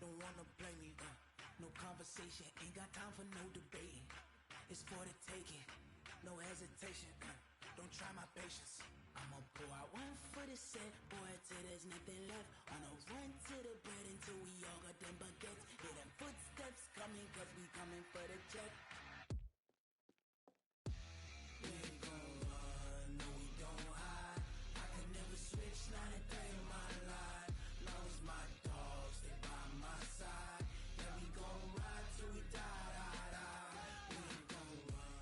don't wanna blame me. No conversation, ain't got time for no debating. It's for the taking, no hesitation. Don't try my patience. I'ma pull out one for the set, boy, till there's nothing left. On a run to the bread until we all got them baguettes. Hear them footsteps coming, cause we coming for the check. We ain't gon' run, no we don't hide. I can never switch, not a day in my life. Long as my dogs, they by my side. Yeah, we gon' ride till we die, die, die. We ain't gon' run.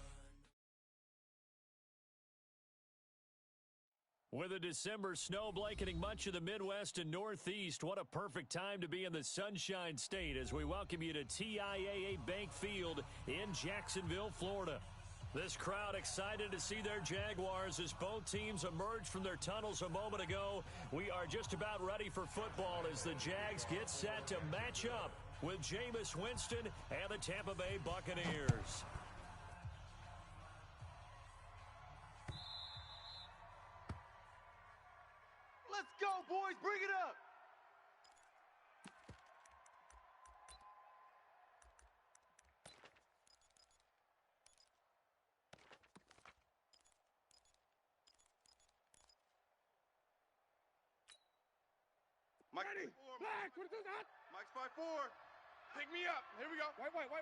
With a December snow blanketing much of the Midwest and Northeast, what a perfect time to be in the Sunshine State as we welcome you to TIAA Bank Field in Jacksonville, Florida. This crowd excited to see their Jaguars as both teams emerged from their tunnels a moment ago. We are just about ready for football as the Jags get set to match up with Jameis Winston and the Tampa Bay Buccaneers. Let's go, boys. Bring it up. Mike, ready. Black, what is that? Mike's 5'4". Pick me up. Here we go. White. 10.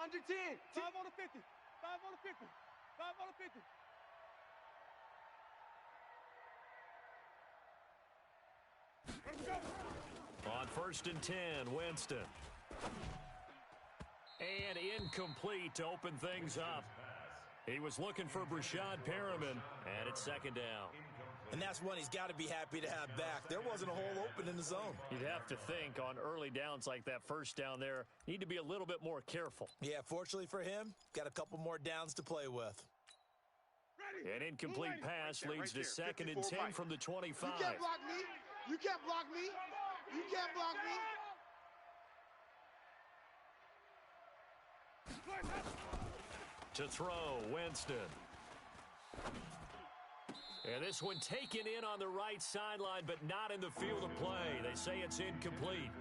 Under 10. 5 on the 50. 5 on the 50. 5 on the 50. On 1st and 10, Winston. And incomplete to open things up. He was looking for Brashad Perriman, and it's 2nd down. And that's one he's got to be happy to have back. There wasn't a hole open in the zone. You'd have to think on early downs like that 1st down there, need to be a little bit more careful. Yeah, fortunately for him, got a couple more downs to play with. An incomplete pass leads to 2nd and 10 from the 25. You can't block me. You can't block me. You can't block me. To throw, Winston. And this one taken in on the right sideline, but not in the field of play. They say it's incomplete.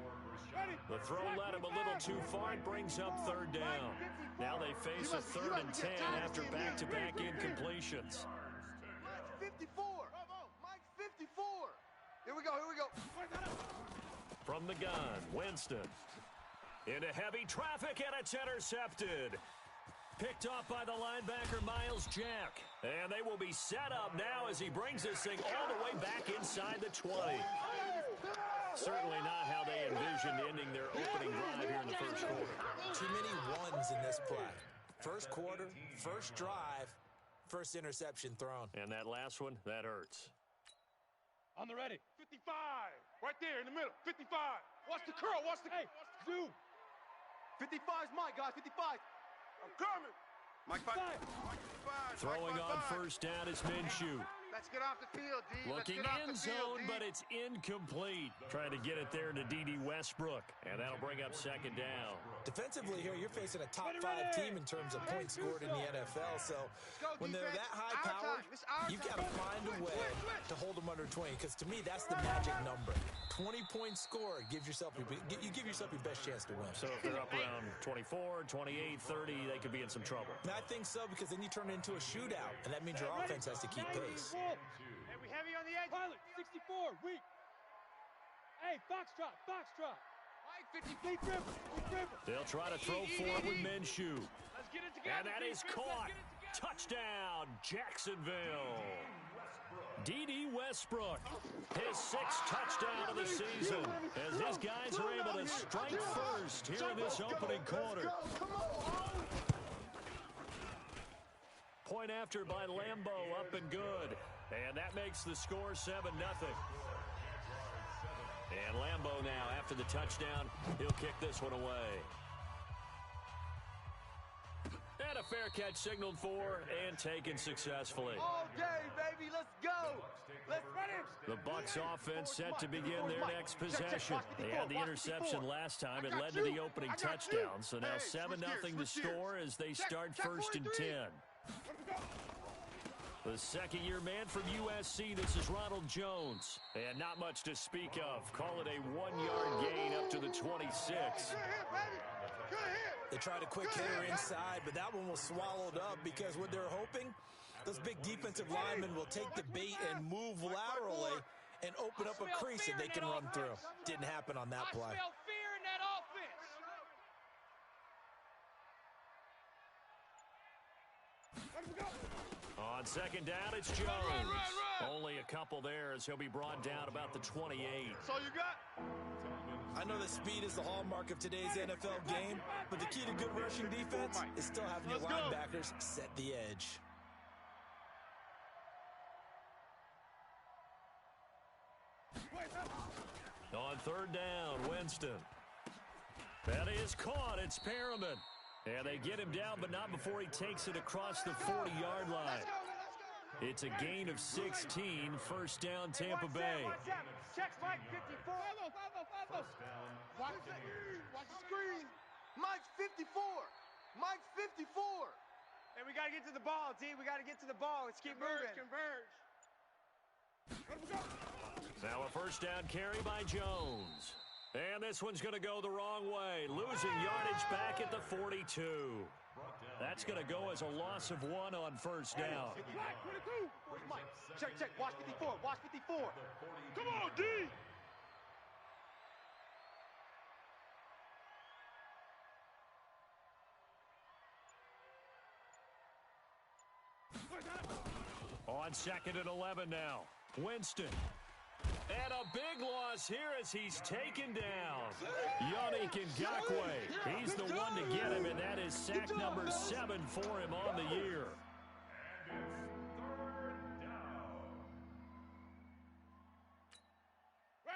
The throw led him a little too far. It brings up 3rd down. Now they face a 3rd and 10 after back-to-back incompletions. Mike's 54. Mike's 54. Here we go. From the gun, Winston. Into heavy traffic, and it's intercepted. Picked off by the linebacker, Miles Jack. And they will be set up now as he brings this thing all the way back inside the 20. Certainly not how they envisioned ending their opening drive here in the 1st quarter. Too many ones in this play. 1st quarter, 1st drive, 1st interception thrown. And that last one, that hurts. On the ready. 55. Right there in the middle. 55. Watch the curl. Zoom. 55's mine, guys. 55. I'm coming. Mike 5. Throwing on 1st down is Minshew. Let's get off the field, D. Looking in zone, but it's incomplete. Trying to get it there to D.D. Westbrook, and that'll bring up 2nd down. Defensively here, you're facing a top 5 team in terms of points scored in the NFL, so when they're that high-powered, you've got to find a way to hold them under 20, because to me, that's the magic number. 20 points scored gives yourself you give yourself your best chance to win. So if they're up around 24, 28, 30, they could be in some trouble. I think so, because then you turn it into a shootout, and that means your offense has to keep pace. Hey, we heavy on the edge. Pilot, 64, weak. Hey, foxtrot. Mike, 50. Dribble. They'll try to throw forward with Minshew. Let's get it together. And that is caught. Touchdown, Jacksonville. D.D. Westbrook, his 6th touchdown of the season, as his guys are able to strike first here in this opening quarter. Point after by Lambeau, up and good. And that makes the score 7-0. And Lambeau now, after the touchdown, he'll kick this one away. And a fair catch signaled for and taken successfully. All day, baby, let's go. Let's run it. The Bucs offense set to begin their next possession. They had the interception last time. It led to the opening touchdown. So now 7-0 to score as they start 1st and 10. The second-year man from USC, this is Ronald Jones. And not much to speak of. Call it a 1-yard gain up to the 26. They tried a quick hitter inside, but that one was swallowed up because what they're hoping, those big defensive linemen will take the bait and move laterally and open up a crease that they can run through. Didn't happen on that play. I smell fear in that offense. On second down, it's Jones. Only a couple there as he'll be brought down about the 28. That's all you got? I know that speed is the hallmark of today's NFL game, but the key to good rushing defense is still having your linebackers set the edge. On third down, Winston. That is caught. It's Perriman. And they get him down, but not before he takes it across the 40-yard line. It's a gain of 16, first down Tampa Bay. Checks Mike 54. Follow. Watch the screen. Mike's 54. Mike's 54. Hey, we got to get to the ball, D. We got to get to the ball. Let's keep moving. Converge. Now a first down carry by Jones. And this one's going to go the wrong way. Losing yardage back at the 42. That's going to go as a loss of 1 on first down. Mike, check. Watch 54. Watch 54. Come on, D. On second and 11 now. Winston. And a big loss here as he's taken down. Yannick Ngakoue. He's the one to get him, and that is sack number 7 for him on the year.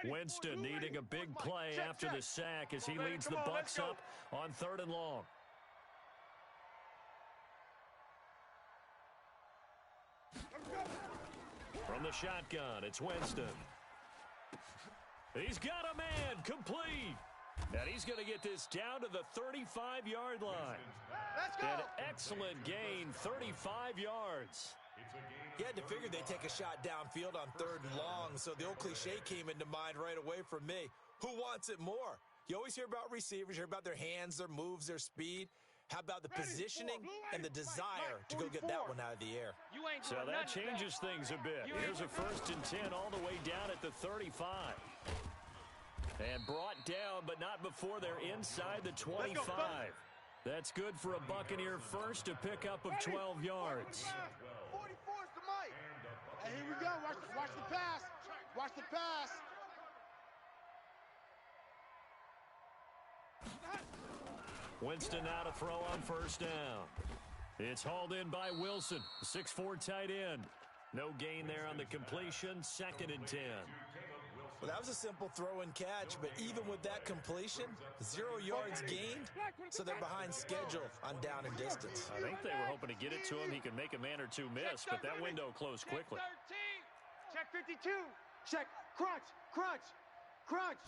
Winston needing a big play after the sack as he leads the Bucs up on 3rd and long. From the shotgun, it's Winston. He's got a man, complete. And he's going to get this down to the 35-yard line. Let's go. An excellent gain, 35 yards. You had to figure they'd take a shot downfield on 3rd and long, so the old cliche came into mind right away for me. Who wants it more? You always hear about receivers, you hear about their hands, their moves, their speed. How about the positioning and the desire to go get that one out of the air? So that changes things a bit. Here's a 1st and 10 all the way down at the 35. And brought down, but not before they're inside the 25. That's good for a Buccaneer first, to pick up of 12 yards. 44's to Mike. And here we go. Watch the pass. Watch the pass. Winston now to throw on first down. It's hauled in by Wilson, 6'4" tight end. No gain there on the completion, 2nd and 10. Well, that was a simple throw and catch, but even with that completion, 0 yards gained, so they're behind schedule on down and distance. I think they were hoping to get it to him. He could make a man or two miss, but that window closed quickly. Check 52. Check. Crunch.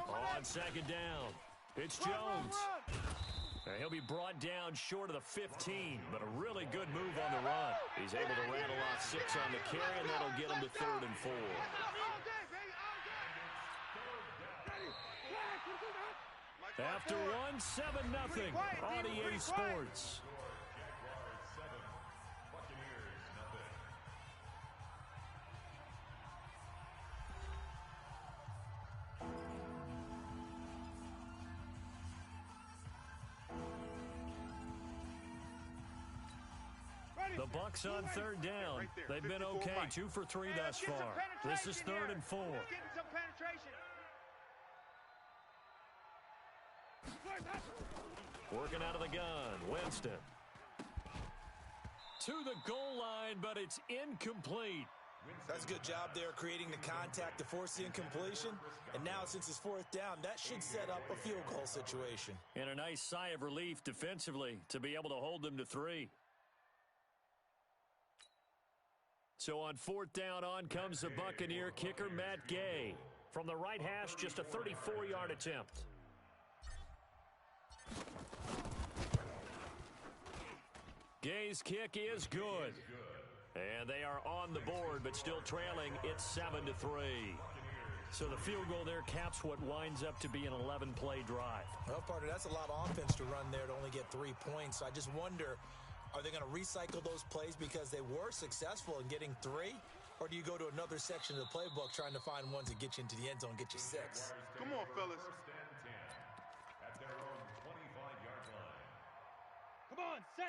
On second down, it's Jones. And he'll be brought down short of the 15, but a really good move on the run. He's able to rattle off 6 on the carry, and that'll get him to 3rd and 4. After one, 7-0 on EA Sports. The Bucs on 3rd down. They've been okay, 2 for 3 thus far. This is 3rd and 4. Working out of the gun, Winston. To the goal line, but it's incomplete. That's a good job there, creating the contact to force the incompletion. And now, since it's 4th down, that should set up a field goal situation. And a nice sigh of relief defensively to be able to hold them to 3. So on 4th down, on comes the Buccaneer kicker, Matt Gay. From the right hash, just a 34-yard attempt. Gay's kick is good. And they are on the board, but still trailing. It's 7-3. So the field goal there caps what winds up to be an 11-play drive. Well, partner, that's a lot of offense to run there to only get 3 points. So I just wonder, are they going to recycle those plays because they were successful in getting 3? Or do you go to another section of the playbook trying to find ones that get you into the end zone, get you 6? Come on, fellas.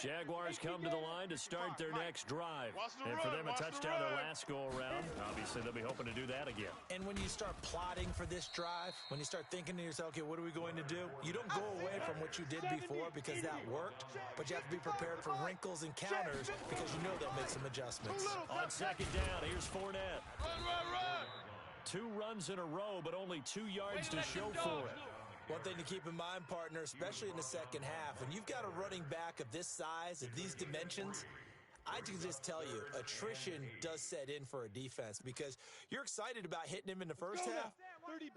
Jaguars come to the line to start their next drive. And for them, a touchdown their last go-around. Obviously, they'll be hoping to do that again. And when you start plotting for this drive, when you start thinking to yourself, okay, what are we going to do? You don't go away from what you did before because that worked, but you have to be prepared for wrinkles and counters because you know they'll make some adjustments. On second down, here's Fournette. Run. 2 runs in a row, but only 2 yards to show for it. One thing to keep in mind, partner, especially in the second half, when you've got a running back of this size, of these dimensions, I can just tell you, attrition does set in for a defense because you're excited about hitting him in the first half.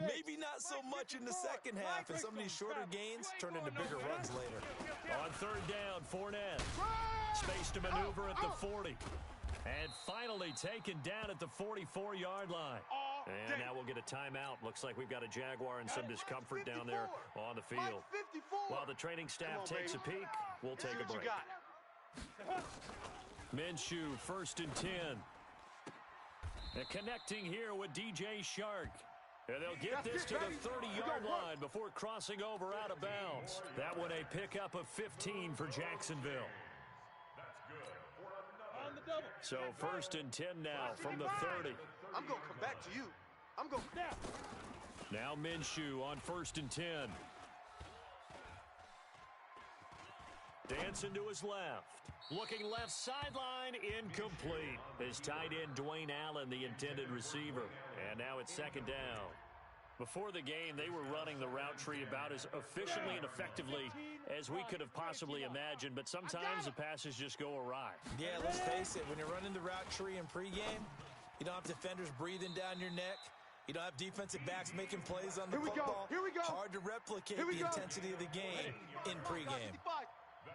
Maybe not so much in the second half, and some of these shorter gains turn into bigger runs later. On third down, Fournette. Space to maneuver at the 40. And finally taken down at the 44-yard line. And now we'll get a timeout. Looks like we've got a Jaguar and some discomfort down there on the field. While the training staff takes a peek, we'll take a break. Minshew, 1st and 10. And connecting here with DJ Shark. And they'll get this to the 30-yard line before crossing over out of bounds. That one a pickup of 15 for Jacksonville. So 1st and 10 now from the 30. I'm going to come back to you. I'm going Now Minshew on 1st and 10. Dancing to his left. Looking left sideline, incomplete. His tight end, Dwayne Allen, the intended receiver. And now it's 2nd down. Before the game, they were running the route tree about as efficiently and effectively as we could have possibly imagined, but sometimes the passes just go awry. Yeah, let's face it, when you're running the route tree in pregame, you don't have defenders breathing down your neck. You don't have defensive backs making plays on the football. Here we go. Hard to replicate the intensity of the game in pregame.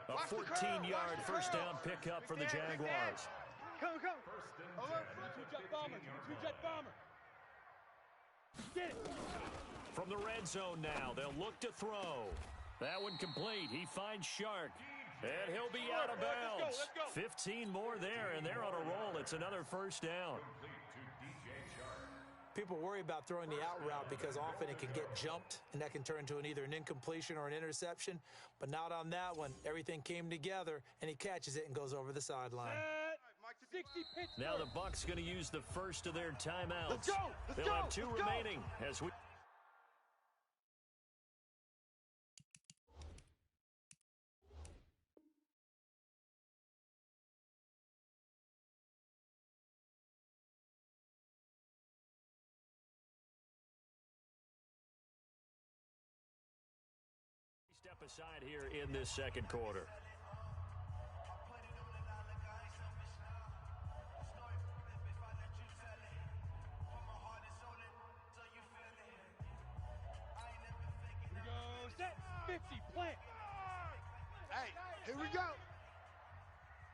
A 14-yard first down pickup for the Jaguars. Come. Two-jet bomber. Get it. From the red zone now, they'll look to throw. That one complete. He finds Shark. And he'll be out of bounds. Let's go. 15 more there, and they're on a roll. It's another first down. People worry about throwing the out route because often it can get jumped, and that can turn into either an incompletion or an interception. But not on that one. Everything came together, and he catches it and goes over the sideline. 60 pitch. Now the Bucs going to use the first of their timeouts. Let's go. They'll have 2 remaining as we... Step aside here in this second quarter. Set 50 plant. Hey, here we go.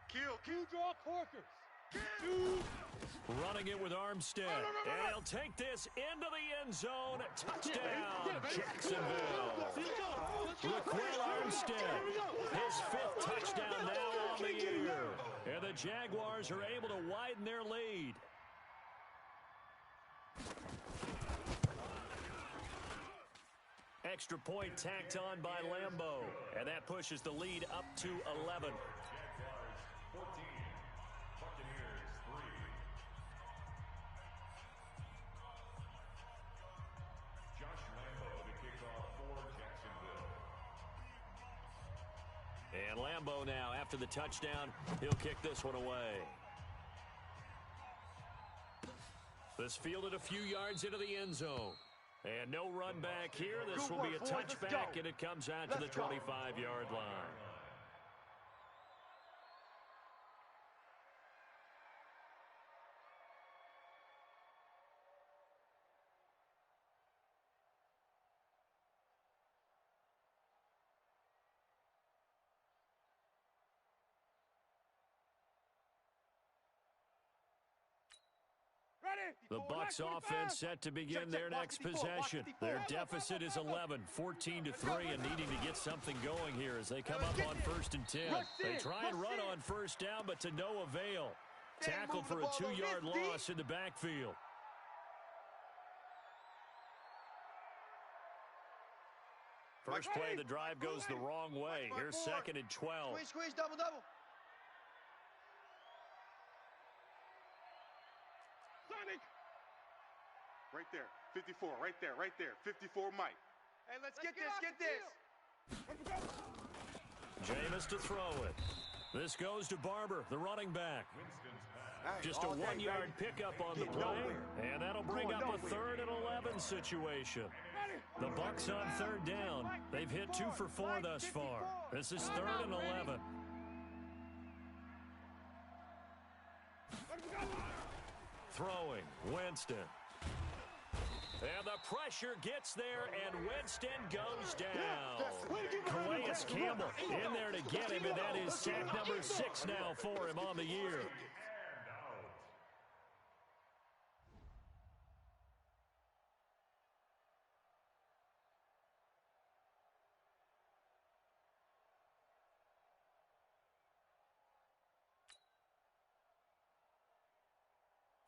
Kill. Two draw corkers. Running it with Armstead. And he'll take this into the end zone. Touchdown, Jacksonville. Raquel Armstead, his 5th touchdown now on the year. And the Jaguars are able to widen their lead. Extra point tacked on by Lambeau. And that pushes the lead up to 11. And Lambeau now, after the touchdown, he'll kick this one away. This fielded a few yards into the end zone. And no run back here. This will be a touchback, and it comes out to the 25-yard line. The Bucs offense set to begin their next possession. Their deficit is 11, 14-3, and needing to get something going here as they come up on 1st and 10. They try and run on first down, but to no avail. Tackled for a 2-yard loss in the backfield. First play of the drive goes the wrong way. Here's 2nd and 12. Squeeze, double. Right there, 54, right there, 54 Mike. Hey, let's get this. Jameis to throw it. This goes to Barber, the running back. Just a 1-yard pickup on the play, and that'll bring up a 3rd and 11 situation. The Bucs on 3rd down. They've hit 2 for 4 thus far. This is 3rd and 11. Throwing, Winston. And the pressure gets there, and Winston goes down. Calais Campbell in there to get him, and that is sack number 6 now for him on the year.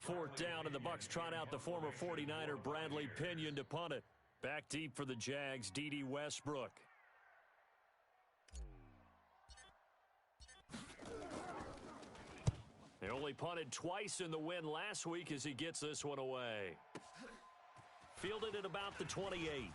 4th down, and the Bucs trot out the former 49er Bradley Pinion to punt it. Back deep for the Jags, D.D. Westbrook. They only punted twice in the win last week as he gets this one away. Fielded at about the 28.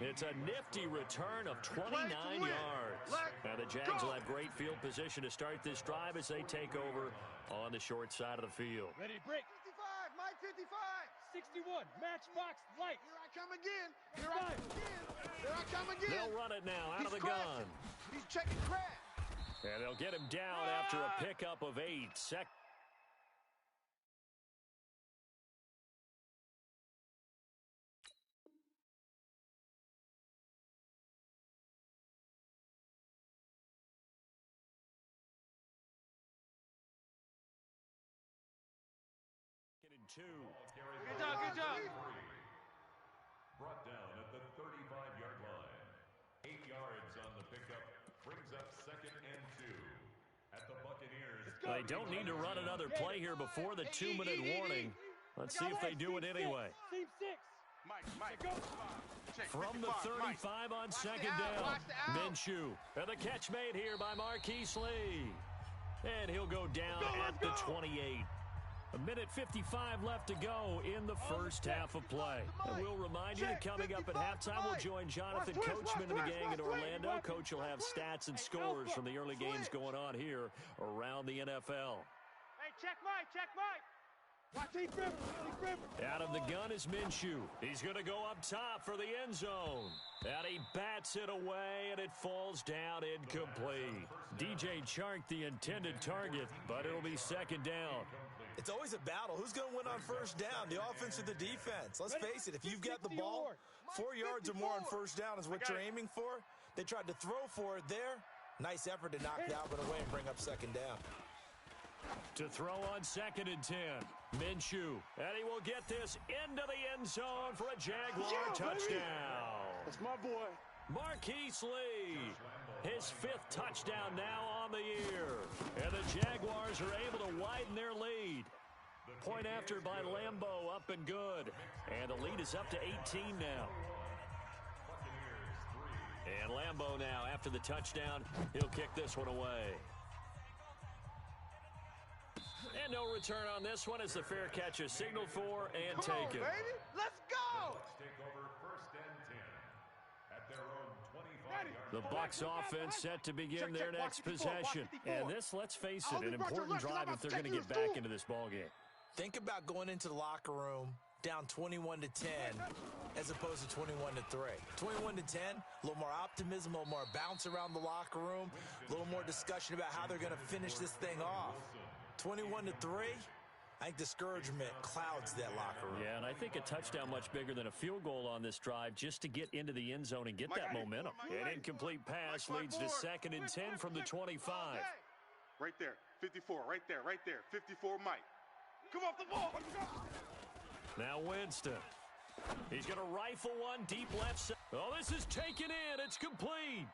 It's a nifty return of 29 yards. Now the Jags will have great field position to start this drive as they take over on the short side of the field. Ready to break. 55, Mike 55. 61, matchbox light. Here I come again. Here I come again. They'll run it now out of the gun. He's checking crash. And they'll get him down after a pickup of 8. Two. Good job. Brought down at the 35-yard line. 8 yards on the pickup brings up 2nd and 2 at the Buccaneers. They don't need to run another play here before the 2-minute warning. Let's see if they do it anyway. Mike, go. From the 35 on 2nd down. Minshew. And the catch made here by Marquise Lee. And he'll go down at the 28. A minute 55 left to go in the first half of play. And we'll remind you that coming up at halftime, we'll join Jonathan Coachman and the gang in Orlando. Coach will have stats and scores from the early games going on here around the NFL. Hey, check Mike. Watch Heath River. Out of the gun is Minshew. He's going to go up top for the end zone. And he bats it away, and it falls down incomplete. DJ Chark, the intended target, but it'll be 2nd down. It's always a battle. Who's going to win on first down, the offense or the defense? Let's face it, if you've got the ball, 4 yards or more on first down is what you're aiming for. They tried to throw for it there. Nice effort to knock Dalvin away and bring up 2nd down. To throw on 2nd and 10. Minshew. And he will get this into the end zone for a Jaguar touchdown. That's my boy. Marquise Lee. His 5th touchdown now on the year. And the Jaguars are able to widen their lead. Point after by Lambeau, up and good. And the lead is up to 18 now. And Lambeau now, after the touchdown, he'll kick this one away. And no return on this one as the fair catch is signaled for and taken. Baby. Let's go! Take over 1st and 10 at their own 25-yard The Bucs offense set to begin their next possession. And this, let's face it, an important drive if they're going to get back into this ballgame. Think about going into the locker room down 21-10 as opposed to 21-3. 21-10, a little more optimism, a little more bounce around the locker room, a little more discussion about how they're going to finish this thing off. 21-3, I think discouragement clouds that locker room. Yeah, and I think a touchdown much bigger than a field goal on this drive just to get into the end zone and get that momentum. An incomplete pass leads to 2nd and 10 from the 25. Right there. 54. Right there. Right there. 54, Mike. Come off the ball. Now Winston. He's going to rifle one deep left side. Oh, this is taken in. It's complete.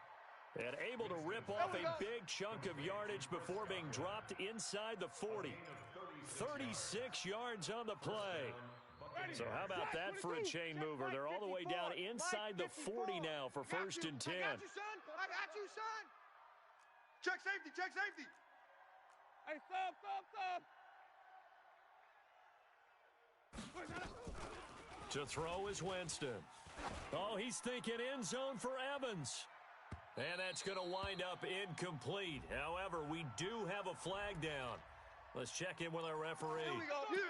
And able to rip off a big chunk of yardage before being dropped inside the 40. 36 yards on the play. So how about that for a chain mover? They're all the way down inside the 40 now for 1st and 10. I got you, son. I got you, son. Check safety. Check safety. Hey, sub. To throw is Winston. Oh, he's thinking end zone for Evans. And that's going to wind up incomplete. However, we do have a flag down. Let's check in with our referee.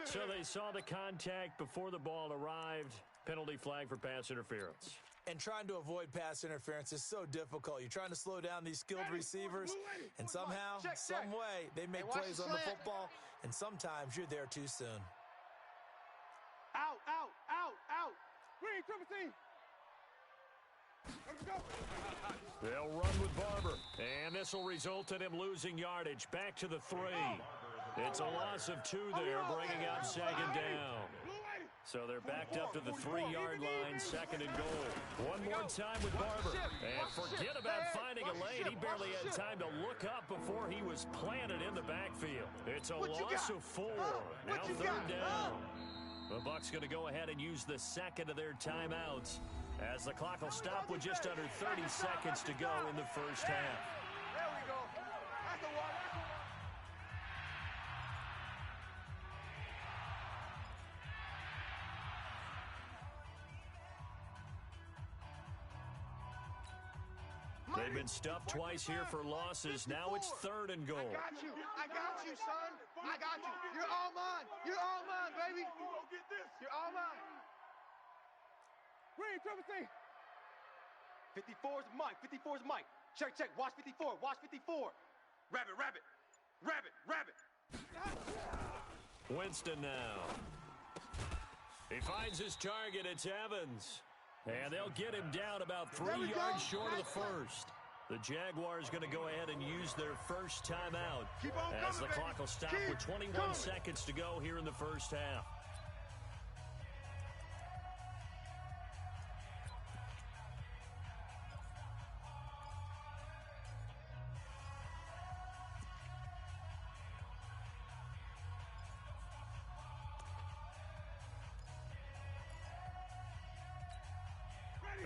So they saw the contact before the ball arrived. Penalty flag for pass interference. And trying to avoid pass interference is so difficult. You're trying to slow down these skilled receivers, and somehow, some way, they make plays on the football, and sometimes you're there too soon. Out. Green, triple team. Let's go. They'll run with Barber, and this will result in him losing yardage. Back to the 3. It's a loss of 2 there, bringing up 2nd down. So they're backed up to the 3-yard line, 2nd and goal. One more time with Barber. And forget about finding a lane. He barely had time to look up before he was planted in the backfield. It's a loss of 4. Now 3rd down. The Bucs going to go ahead and use the 2nd of their timeouts, as the clock will stop with just under 30 seconds to go in the first half. There we go. That's the one. They've been stuffed twice here for losses. Now it's 3rd and goal. I got you, son. I got you. You're all mine. You're all mine, baby. You're all mine. Green, triple team. 54's Mike. 54's Mike. Check. Watch 54. Watch 54. Rabbit. Winston now. He finds his target. It's Evans. And they'll get him down about 3 yards short of the first. The Jaguars going to go ahead and use their first timeout as the clock will stop with 21 seconds to go here in the first half.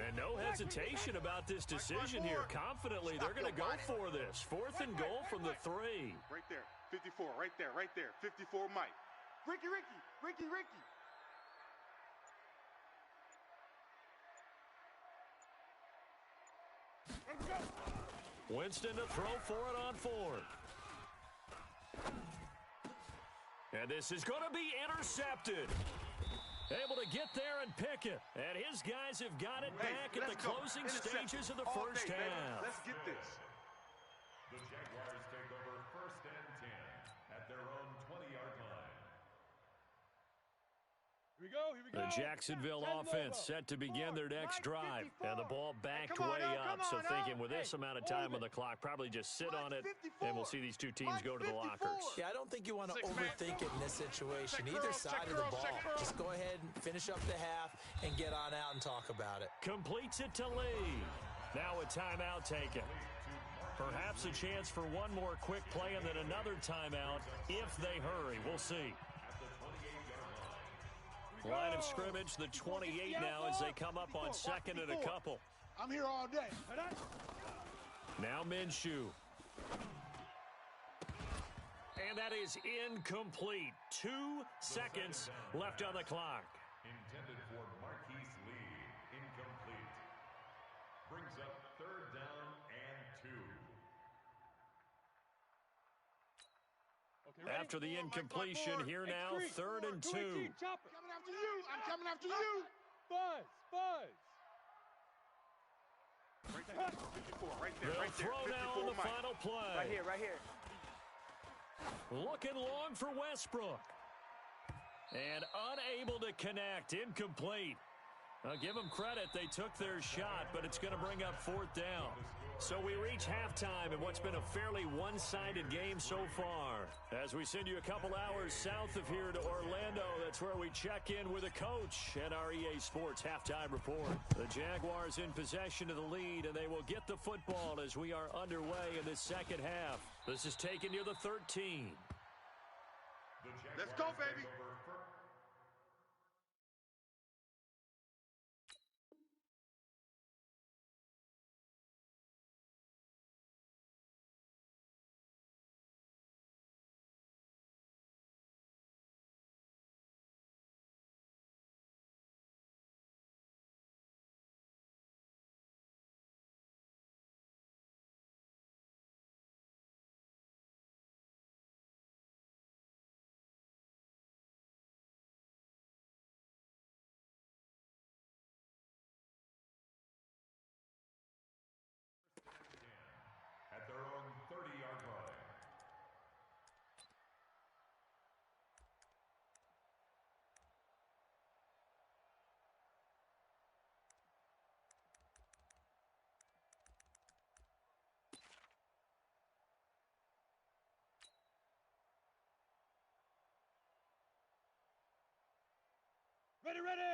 And no hesitation about this decision here. Confidently, they're going to go for this. 4th and goal from the 3. Right there. 54. Right there. 54, Mike. Ricky. Let's go. Winston to throw for it on 4th. And this is going to be intercepted. Able to get there and pick it. And his guys have got it back at the closing stages of the first half. Let's get this. The Jaguars take over 1st and 10 at their own 20-yard line. Here we go. The Jacksonville offense set to begin their next drive. And the ball backed way up. So thinking with this amount of time on the clock, probably just sit on it, and we'll see these two teams go to the lockers. Yeah, I don't think you want to overthink it in this situation. Either side of the ball. Just go ahead and finish up the half and get on out and talk about it. Completes it to Lee. Now a timeout taken. Perhaps a chance for one more quick play and then another timeout if they hurry. We'll see. Line of scrimmage, the 28 now as they come up on 2nd and a couple. I'm here all day. Now Minshew. And that is incomplete. 2 seconds left on the clock. Intended for Marquise Lee. Incomplete. Brings up 3rd down and 2. After the incompletion, here now, 3rd and 2. I'm coming after you. Buzz. Right there. 54. Right there. They'll Right there. throw now on the Mike. final play. Right here. Looking long for Westbrook. And unable to connect. Incomplete. I'll give them credit. They took their shot, but it's going to bring up 4th down. So we reach halftime in what's been a fairly one-sided game so far. As we send you a couple hours south of here to Orlando, that's where we check in with a coach at our EA Sports Halftime Report. The Jaguars in possession of the lead, and they will get the football as we are underway in this second half. This is taken near the 13. Let's go, baby. At their own 30-yard line.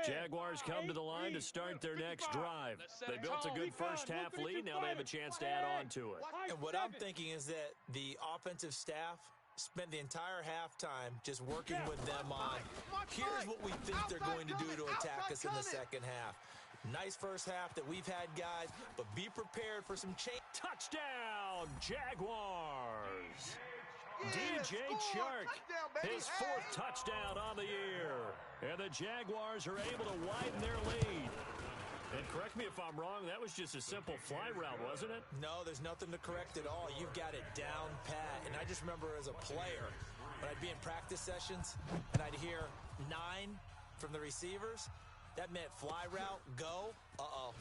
Jaguars come to the line to start their next drive. They built a good first-half lead. Now they have a chance to add on to it. And what I'm thinking is that the offensive staff spent the entire halftime just working with them on, here's what we think they're going to do to attack us in the second half. Nice first half that we've had, guys, but be prepared for some change. Touchdown, Jaguars! DJ Chark, his 4th touchdown on the year. And the Jaguars are able to widen their lead. And correct me if I'm wrong, that was just a simple fly route, wasn't it? No, there's nothing to correct at all. You've got it down pat. And I just remember as a player, when I'd be in practice sessions and I'd hear 9 from the receivers, that meant fly route, go,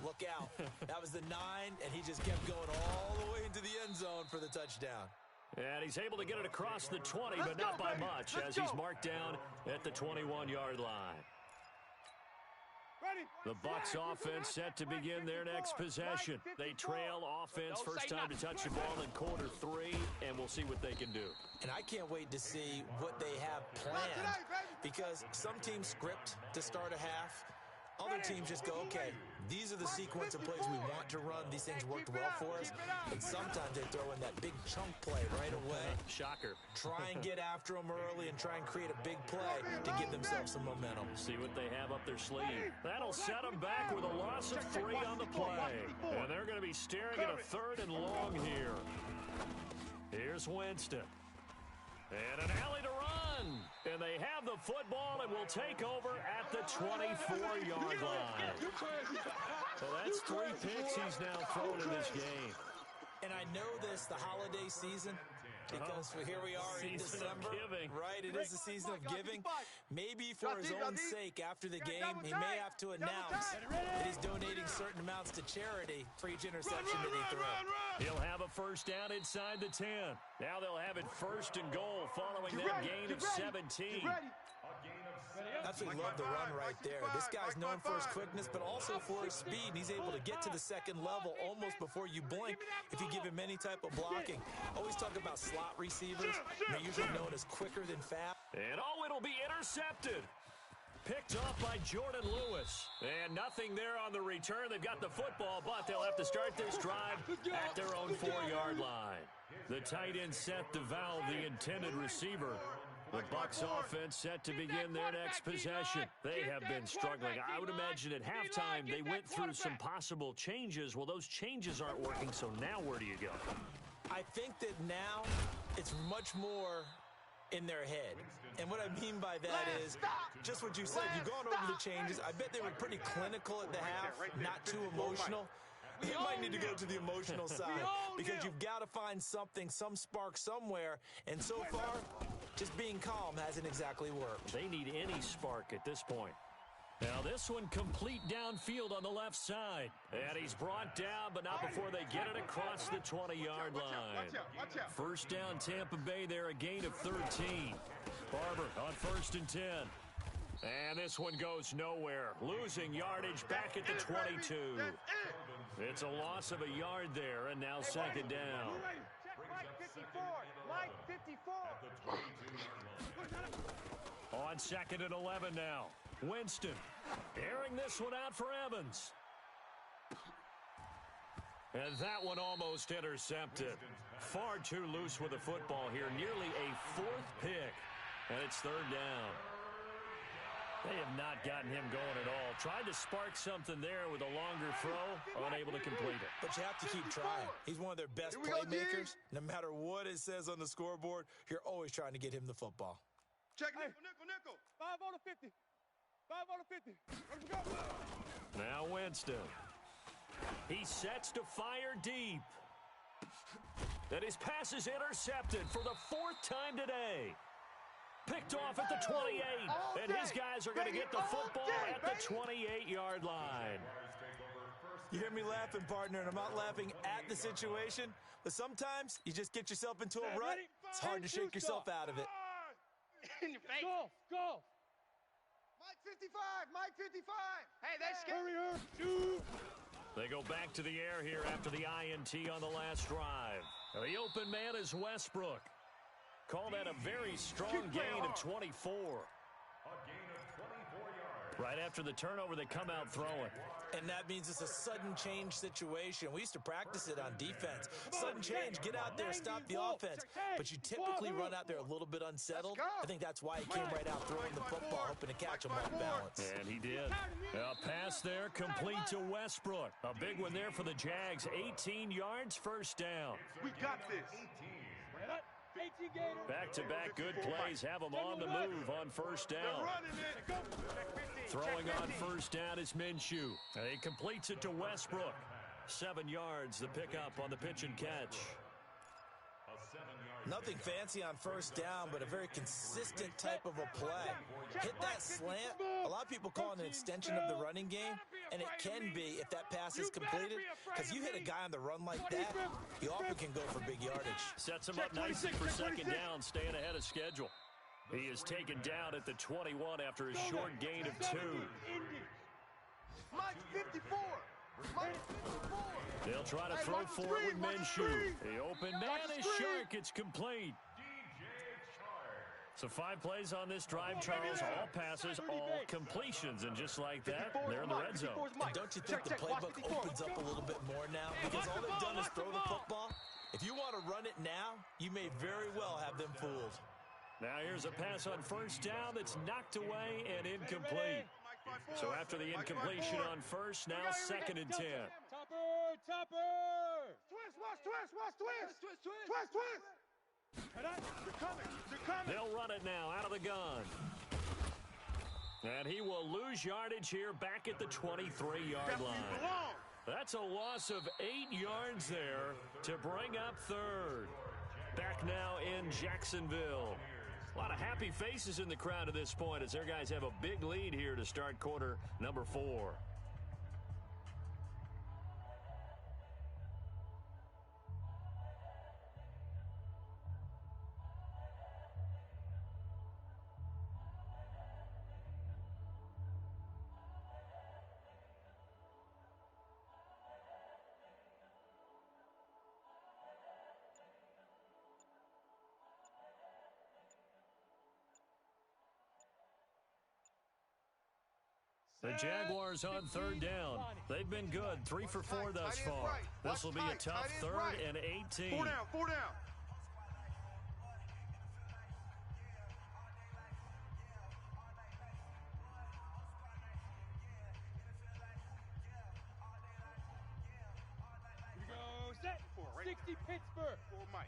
look out. That was the 9, and he just kept going all the way into the end zone for the touchdown. And he's able to get it across the 20, but not by much, as he's marked down at the 21-yard line. The Bucs offense set to begin their next possession. They trail offense, first time to touch the ball in quarter 3, and we'll see what they can do. And I can't wait to see what they have planned, because some teams script to start a half. Other teams just go, okay, these are the sequence of plays we want to run. These things worked well for us. And sometimes they throw in that big chunk play right away. Shocker. Try and get after them early and try and create a big play to give themselves some momentum. See what they have up their sleeve. That'll set them back with a loss of 3 on the play. And they're going to be staring at a 3rd and long here. Here's Winston. And an alley to run. And they have the football and will take over at the 24-yard line. So that's 3 picks he's now thrown in this game. And I know this, the holiday season, because here we are in December, right? It is the season of giving. Maybe for his own sake, after the game, he may have to announce that he's donating certain amounts to charity for each interception that he throws. He'll have a first down inside the 10. Now they'll have it 1st and goal following that gain of 17. Absolutely love the run right there. This guy's known for his quickness, but also for his speed. And he's able to get to the second level almost before you blink if you give him any type of blocking. Always talk about slot receivers. They're usually known as quicker than fast. And it'll be intercepted. Picked off by Jordan Lewis. And nothing there on the return. They've got the football, but they'll have to start this drive at their own 4-yard line. The tight end set to valve the intended receiver. The Bucs offense set to begin their next possession. They have been struggling. I would imagine at halftime they went through some possible changes. Well, those changes aren't working, so now where do you go? I think that now it's much more in their head. And what I mean by that is just what you said. You've gone over the changes. I bet they were pretty clinical at the half, not too emotional. You might need to go to the emotional side because you've got to find something, some spark somewhere. And so far, just being calm hasn't exactly worked. They need any spark at this point. Now this one complete downfield on the left side. And he's brought down, but not before they get it across the 20-yard line. First down Tampa Bay there, a gain of 13. Barber on 1st and 10. And this one goes nowhere. Losing yardage back at the 22. It's a loss of a yard there, and now second down. Check Mike 54. Mike 54. On second and 11 now. Winston airing this one out for Evans. And that one almost intercepted. Far too loose with the football here. Nearly a fourth pick. And it's third down. They have not gotten him going at all. Tried to spark something there with a longer throw. Unable to complete it. But you have to keep trying. He's one of their best playmakers. No matter what it says on the scoreboard, you're always trying to get him the football. Check nickel. 5 on the 50. 5 on the 50. Let's go. Now Winston. He sets to fire deep. And his pass is intercepted for the fourth time today. Picked off at the 28. And his guys are going to get the football at the 28-yard line. You hear me laughing, partner, and I'm not laughing at the situation, but sometimes you just get yourself into a rut. It's hard to shake yourself out of it. In your face. Go. Mike 55. Mike 55. Hey, that's scary. They go back to the air here after the INT on the last drive. The open man is Westbrook. Call that a very strong gain of 24. A gain of 24 yards. Right after the turnover, they come out throwing. And that means it's a sudden change situation. We used to practice it on defense. Sudden change, get out there, stop the offense. But you typically run out there a little bit unsettled. I think that's why he came right out throwing the football, hoping to catch him off balance. And he did. A pass there, complete to Westbrook. A big one there for the Jags. 18 yards, first down. We got this. Back-to-back good plays have them on the move on first down. Throwing on first down is Minshew. And he completes it to Westbrook. 7 yards, the pickup on the pitch and catch. Nothing fancy on first down, but a very consistent type of a play. Hit that slant. A lot of people call it an extension of the running game, and it can be if that pass is completed, because you hit a guy on the run like that, he often can go for big yardage. Sets him up nicely for second down, staying ahead of schedule. He is taken down at the 21 after a short gain of 2. Mike 54. Mike 54. They'll try to throw for it with Minshew. The open man is Shark. It's complete. So 5 plays on this drive, Charles. All passes, all completions. And just like that, they're in the red zone. And don't you think the playbook opens up a little bit more now? Because all they've done is throw the football. If you want to run it now, you may very well have them fooled. Now here's a pass on first down that's knocked away and incomplete. So after the incompletion on first, now second and 10. Topper! Twist! They're coming! They'll run it now out of the gun. And he will lose yardage here back at the 23-yard line. That's a loss of 8 yards there to bring up third. Back now in Jacksonville. A lot of happy faces in the crowd at this point as their guys have a big lead here to start quarter number 4. The Jaguars on third down. They've been good, 3 for 4 thus far. This will be a tough third and 18. 4 down. You go set. 60 Pittsburgh. 4 Mike.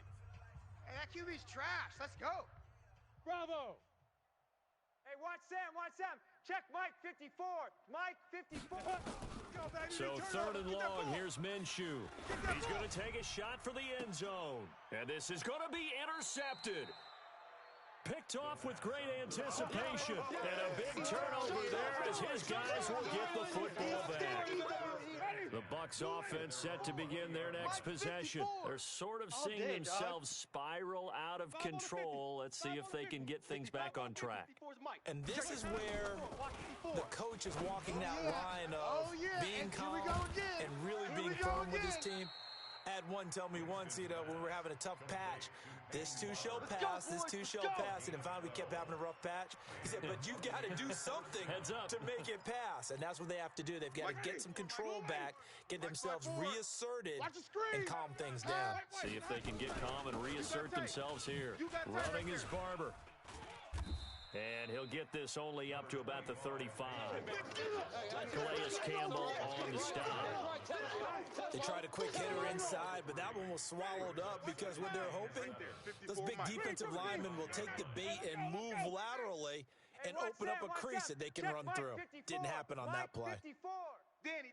Hey, that QB's trash. Let's go. Bravo. Hey, watch Sam. Check Mike 54. Mike 54. So third and long, here's Minshew. He's going to take a shot for the end zone. And this is going to be intercepted. Picked off with great anticipation. And a big turnover there as his guys will get the football back. The Bucs offense set to begin their next possession. They're sort of seeing themselves spiral out of control. Let's see if they can get things back on track. And this is where the coach is walking that line of being calm and really being firm with his team. Had one tell me once, you know, when we're having a tough patch, this too shall pass, this too shall pass. And then finally we kept having a rough patch. He said, but you've got to do something to make it pass. And that's what they have to do. They've got to get some control back, get themselves reasserted, and calm things down. See if they can get calm and reassert themselves here. Running his Barber. And he'll get this only up to about the 35. Calais Campbell on the stop. They tried a quick hitter inside, but that one was swallowed up because what they're hoping, those big defensive linemen will take the bait and move laterally and open up a crease that they can run through. Didn't happen on that play. Danny.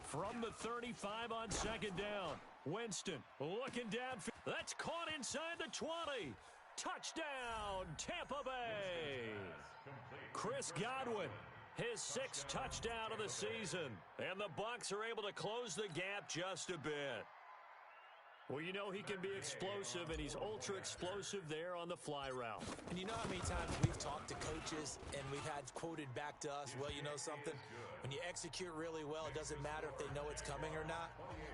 From the 35 on second down. Winston looking downfield. That's caught inside the 20. Touchdown, Tampa Bay. Chris Godwin, his 6th touchdown of the season. And the Bucs are able to close the gap just a bit. Well, you know he can be explosive, and he's ultra-explosive there on the fly route. And you know how many times we've talked to coaches and we've had quoted back to us, well, you know something? When you execute really well, it doesn't matter if they know it's coming or not.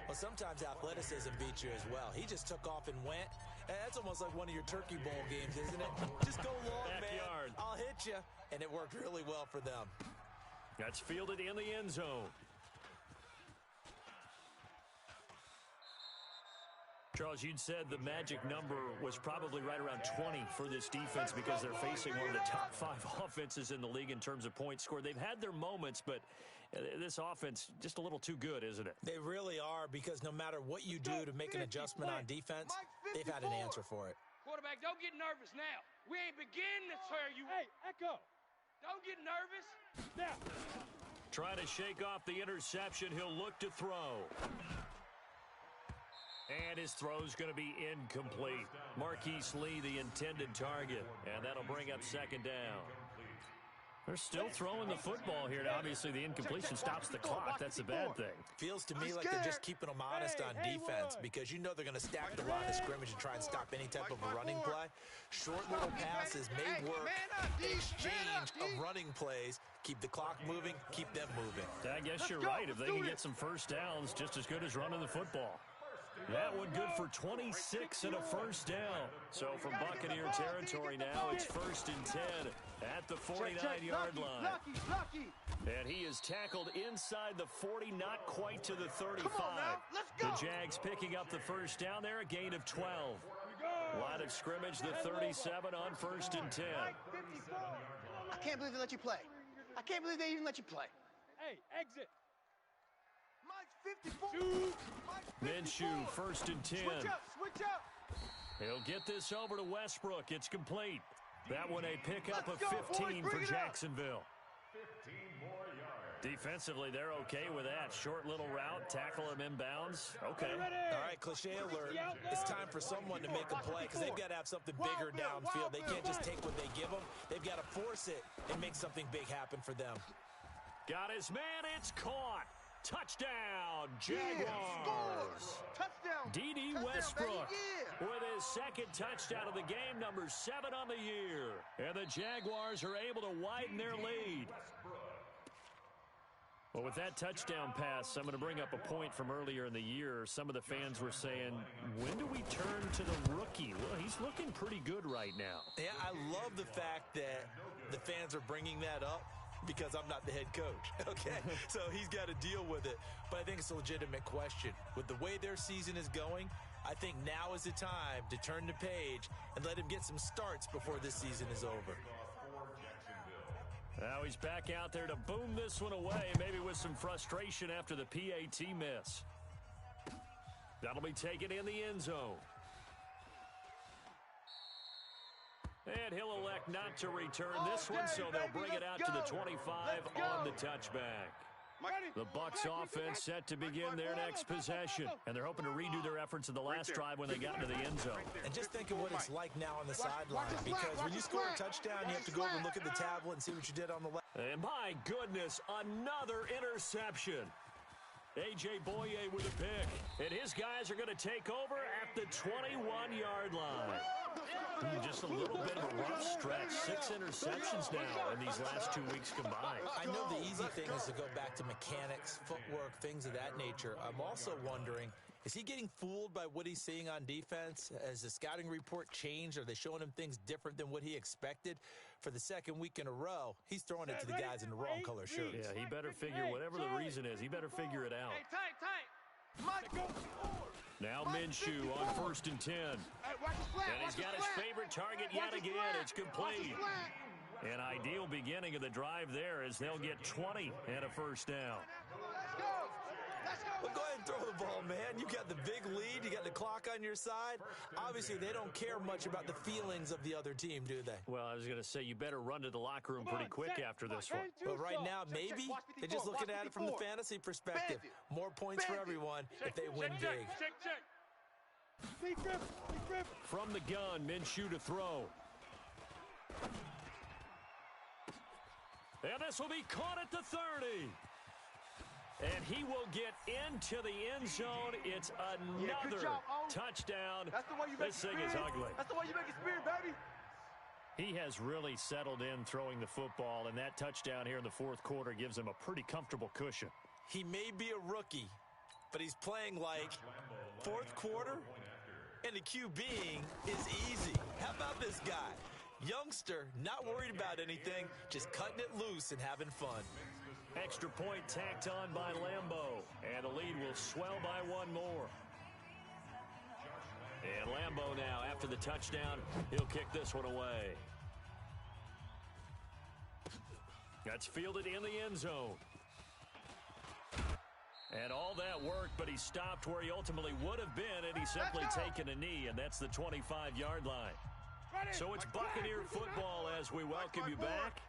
Well, sometimes athleticism beats you as well. He just took off and went. And that's almost like one of your Turkey Bowl games, isn't it? Just go long, Backyard. Man. I'll hit you. And it worked really well for them. That's fielded in the end zone. Charles, you'd said the magic number was probably right around 20 for this defense because they're facing one of the top 5 offenses in the league in terms of points scored. They've had their moments, but this offense just a little too good, isn't it? They really are, because no matter what you do to make an adjustment on defense, they've had an answer for it. Quarterback, don't get nervous now. We ain't beginning to tear you. Hey, Echo. Don't get nervous. Now. Trying to shake off the interception. He'll look to throw. And his throw's going to be incomplete. Marquise Lee, the intended target. And that'll bring up second down. They're still throwing the football here. Now, obviously, the incompletion stops the clock. That's a bad thing. Feels to me like they're just keeping them honest on defense, because you know they're going to stack the line of scrimmage and try and stop any type of a running play. Short little passes may work. Exchange of running plays. Keep the clock moving. Keep them moving. I guess you're right. If they can get some first downs, just as good as running the football. That one good for 26 and a first down. So from Buccaneer territory now, it's 1st and 10 at the 49-yard line. And he is tackled inside the 40, not quite to the 35. The Jags picking up the first down there, a gain of 12. Line of scrimmage, the 37 on 1st and 10. I can't believe they let you play. I can't believe they even let you play. Hey, exit. Minshew, 1st and 10. Switch up. He'll get this over to Westbrook. It's complete. That one a pickup of 15 for Jacksonville. 15 more yards. Defensively, they're okay with that. Short little route, tackle him inbounds. Okay. All right, cliche alert. It's time for someone to make a play, because they've got to have something bigger downfield. They can't just take what they give them. They've got to force it and make something big happen for them. Got his man. It's caught. Touchdown, Jaguars. Touchdown. D.D. Westbrook with his 2nd touchdown of the game, number 7 on the year. And the Jaguars are able to widen their lead. Well, with that touchdown pass, I'm going to bring up a point from earlier in the year. Some of the fans were saying, when do we turn to the rookie? Well, he's looking pretty good right now. Yeah, I love the fact that the fans are bringing that up, because I'm not the head coach, okay? So he's got to deal with it. But I think it's a legitimate question. With the way their season is going, I think now is the time to turn the page and let him get some starts before this season is over. Now he's back out there to boom this one away, maybe with some frustration after the PAT miss. That'll be taken in the end zone. And he'll elect not to return this one, so they'll bring it out to the 25 on the touchback. The Bucs offense set to begin their next possession, and they're hoping to redo their efforts in the last drive when they got into the end zone. And just think of what it's like now on the sideline, because when you score a touchdown, you have to go over and look at the tablet and see what you did on the left. And my goodness, another interception. A.J. Boye with a pick. And his guys are going to take over at the 21-yard line. Just a little bit of a rough stretch. 6 interceptions now in these last 2 weeks combined. I know the easy thing is to go back to mechanics, footwork, things of that nature. I'm also wondering, is he getting fooled by what he's seeing on defense? Has the scouting report changed? Are they showing him things different than what he expected? For the second week in a row, he's throwing it to the guys in the wrong color shirts. Yeah, he better figure, whatever the reason is, he better figure it out. Hey, tight. Now Minshew on 1st and 10. And he's got his favorite target yet again. It's complete. An ideal beginning of the drive there as they'll get 20 and a first down. Well, go ahead and throw the ball, man. You got the big lead. You got the clock on your side. Obviously, they don't care much about the feelings of the other team, do they? Well, I was going to say, you better run to the locker room pretty quick after this one. But right now, maybe they're just looking at it from the fantasy perspective. More points for everyone if they win big. From the gun, Minshew to throw. And this will be caught at the 30. And he will get into the end zone. It's another touchdown. This thing is ugly. That's the way you make it spirit, baby. He has really settled in throwing the football, and that touchdown here in the fourth quarter gives him a pretty comfortable cushion. He may be a rookie, but he's playing like fourth quarter, and the QBing is easy. How about this guy? Youngster, not worried about anything, just cutting it loose and having fun. Extra point tacked on by Lambeau, and the lead will swell by one more. And Lambeau now, after the touchdown, he'll kick this one away. That's fielded in the end zone. And all that worked, but he stopped where he ultimately would have been, and he's simply taken a knee, and that's the 25-yard line. So it's Buccaneer football as we welcome you back.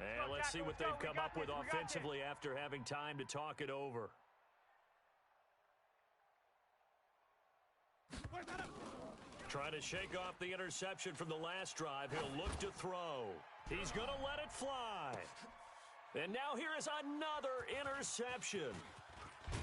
And let's see what they've come up with offensively after having time to talk it over. Trying to shake off the interception from the last drive. He'll look to throw. He's going to let it fly. And now here is another interception.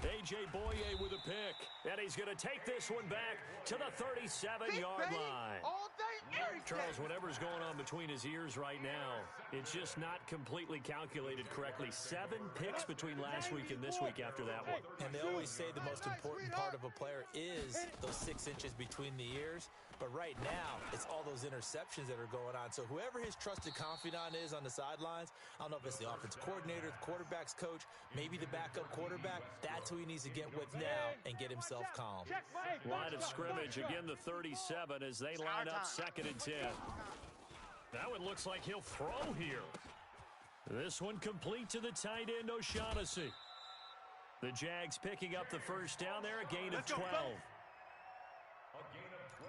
A.J. Boye with a pick. And he's going to take this one back to the 37-yard line. All day, every day. Charles, whatever's going on between his ears right now, it's just not completely calculated correctly. 7 picks between last week and this week after that one. And they always say the most important part of a player is those 6 inches between the ears. But right now, it's all those interceptions that are going on. So whoever his trusted confidant is on the sidelines, I don't know if it's the offensive coordinator, the quarterback's coach, maybe the backup quarterback, that's who he needs to get with now and get himself calm. Line of scrimmage, again the 37 as they line up 2nd and 10. Now it looks like he'll throw here. This one complete to the tight end, O'Shaughnessy. The Jags picking up the first down there, a gain of 12.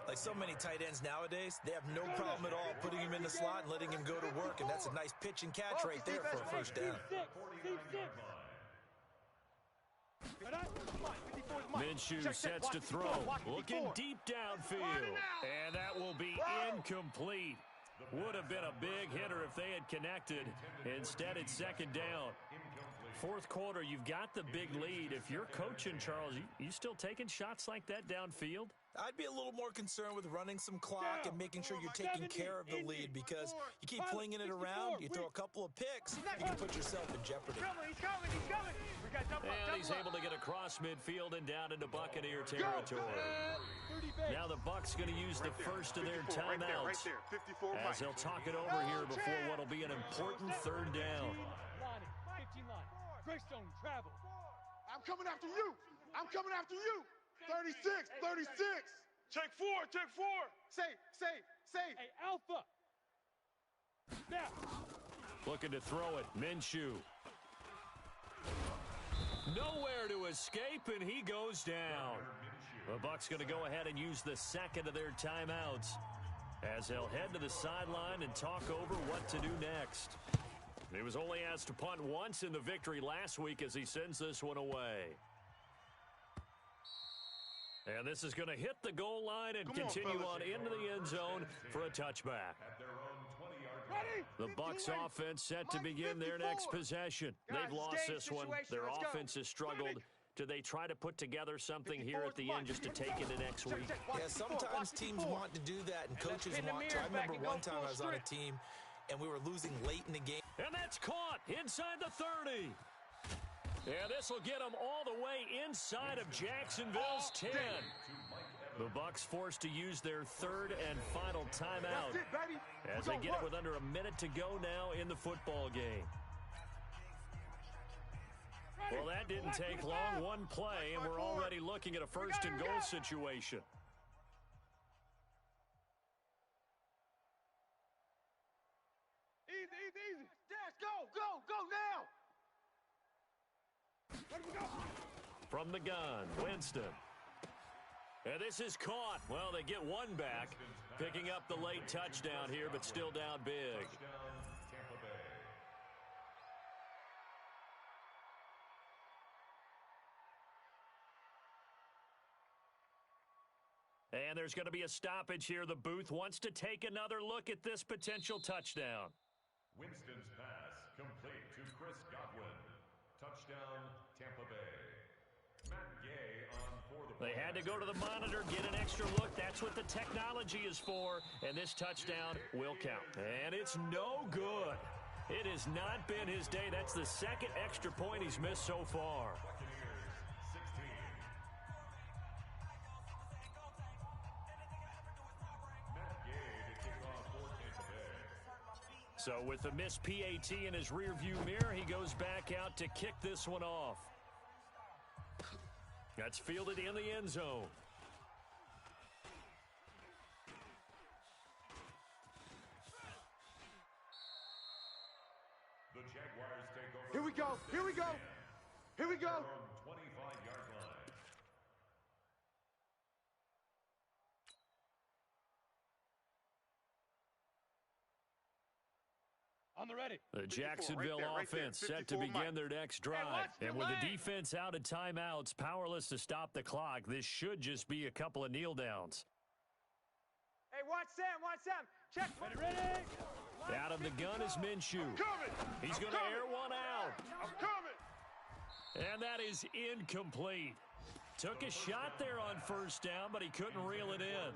Like so many tight ends nowadays, they have no problem at all putting him in the slot and letting him go to work, and that's a nice pitch and catch right there for a first down. Minshew sets to throw, looking deep downfield, and that will be incomplete. Would have been a big hitter if they had connected. Instead, it's 2nd down. Fourth quarter, you've got the big lead. If you're coaching, Charles, you still taking shots like that downfield? I'd be a little more concerned with running some clock and making sure you're taking care of the lead, because you keep flinging it around, you throw a couple of picks, you can put yourself in jeopardy. He's coming. And he's able to get across midfield and down into Buccaneer territory. Now the Bucs going to use the first of their timeouts as they'll talk it over here before what will be an important 3rd down. 15 line. Greystone travel. I'm coming after you. 36. Check 4. Say. Hey, Alpha. Now. Looking to throw it. Minshew. Nowhere to escape, and he goes down. The Bucs going to go ahead and use the 2nd of their timeouts as they'll head to the sideline and talk over what to do next. He was only asked to punt once in the victory last week as he sends this one away. And this is going to hit the goal line and continue on into the end zone for a touchback. The Bucs offense set to begin their next possession. They've lost this one. Their offense has struggled. Do they try to put together something here at the end just to take into next week? Yeah, sometimes teams want to do that, and coaches want to. I remember one time I was on a team, and we were losing late in the game. And that's caught inside the 30. Yeah, this will get them all the way inside of Jacksonville's 10. The Bucs forced to use their third and final timeout as they get it with under a minute to go now in the football game. Well, that didn't take long. One play, and we're already looking at a first and goal situation. Easy. Dash, go now. From the gun, Winston. And this is caught. Well, they get one back, picking up the late touchdown here, but still down big. And there's going to be a stoppage here. The booth wants to take another look at this potential touchdown. Winston's pass complete to Chris Godwin. Touchdown, Tampa Bay. Matt Gay on for the They had to go to the monitor, get an extra look. That's what the technology is for. And this touchdown will count. And it's no good. It has not been his day. That's the second extra point he's missed so far. So with the missed PAT in his rearview mirror, he goes back out to kick this one off. That's fielded in the end zone. The Jaguars take over. Here we go. 25-yard line. On the ready. The Jacksonville offense set to begin their next drive. And with the defense out at timeouts, powerless to stop the clock, this should just be a couple of kneel downs. Hey, watch Sam. Check. Ready. Out of the gun is Minshew. He's going to air one out. I'm coming. And that is incomplete. Took a shot there on first down, but he couldn't reel it in.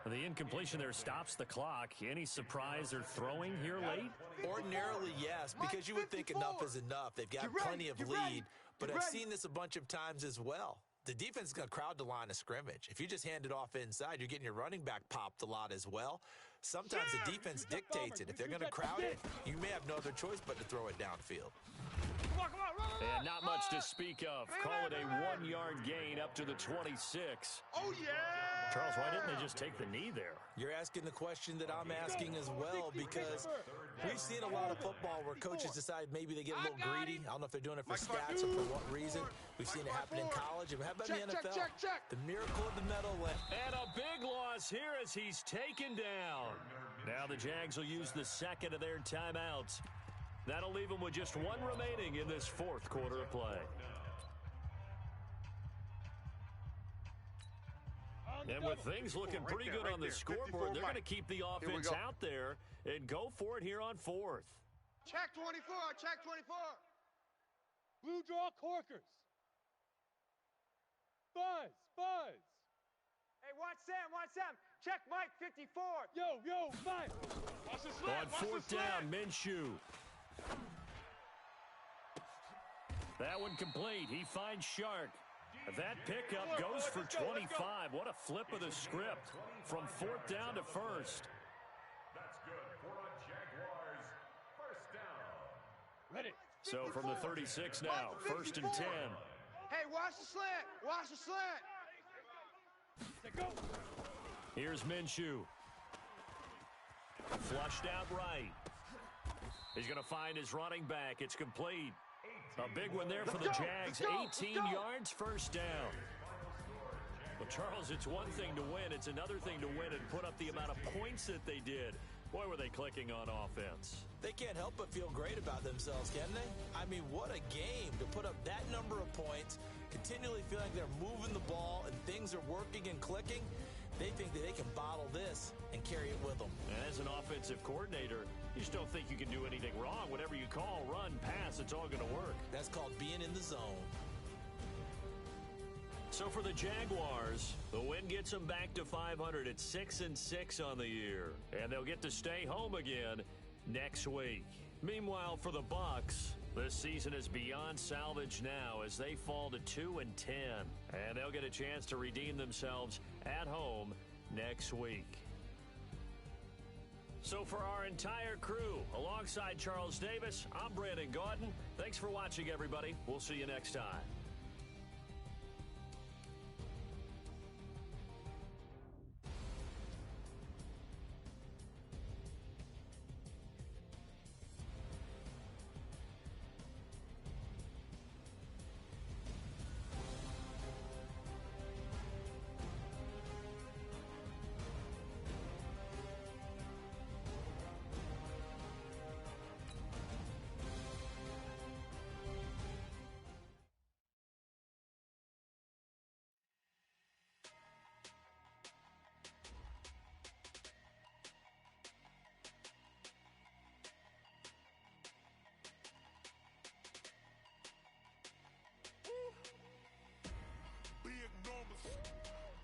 The incompletion there stops the clock. Any surprise they're throwing here late? Ordinarily, yes, because you would think enough is enough. They've got plenty of lead, but I've seen this a bunch of times as well. The defense is going to crowd the line of scrimmage. If you just hand it off inside, you're getting your running back popped a lot as well. Sometimes the defense dictates it. If they're going to crowd it, you may have no other choice but to throw it downfield. And not much to speak of. Call it a 1-yard gain up to the 26. Oh, yeah! Charles, why didn't they just take the knee there? You're asking the question that I'm asking as well, because we've seen a lot of football where coaches decide maybe they get a little greedy. I don't know if they're doing it for stats or for what reason. We've seen it happen in college. And how about in the NFL? The miracle of the Meadowlands. And a big loss here as he's taken down. Now the Jags will use the second of their timeouts. That'll leave them with just one remaining in this fourth quarter of play. And with things looking pretty good on the scoreboard, they're going to keep the offense out there and go for it here on fourth. Check 24. Blue draw corkers. Buzz. Hey, watch Sam. Check Mike 54. Yo, Mike. On fourth down, Minshew. That one complete. He finds Shark. That pickup goes for 25. What a flip of the script from fourth down to first. That's good for a Jaguars first down. Ready. So from the 36 now, first and 10. Hey, watch the slant. Go. Here's Minshew. Flushed out right. He's going to find his running back. It's complete. A big one there for the Jags. 18 yards, first down. Well, Charles, it's one thing to win. It's another thing to win and put up the amount of points that they did. Boy, were they clicking on offense. They can't help but feel great about themselves, can they? I mean, what a game to put up that number of points, continually feel like they're moving the ball and things are working and clicking. They think that they can bottle this and carry it with them. And as an offensive coordinator, you just don't think you can do anything wrong. Whatever you call, run, pass, it's all going to work. That's called being in the zone. So for the Jaguars, the win gets them back to 500 at 6-6 on the year. And they'll get to stay home again next week. Meanwhile, for the Bucs, this season is beyond salvage now as they fall to 2-10. And they'll get a chance to redeem themselves at home next week. So for our entire crew, alongside Charles Davis, I'm Brandon Gaudin. Thanks for watching, everybody. We'll see you next time.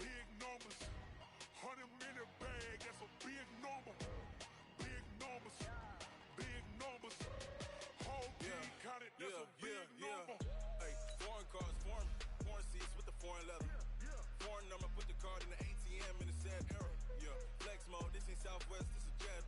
Big numbers, 100 minute bag, that's a big number. Big numbers, whole team counted, that's a big number. Hey, foreign cars, foreign seats with the foreign leather. Foreign number, put the card in the ATM in the sad era. Yeah, flex mode, this ain't Southwest, this is Jet.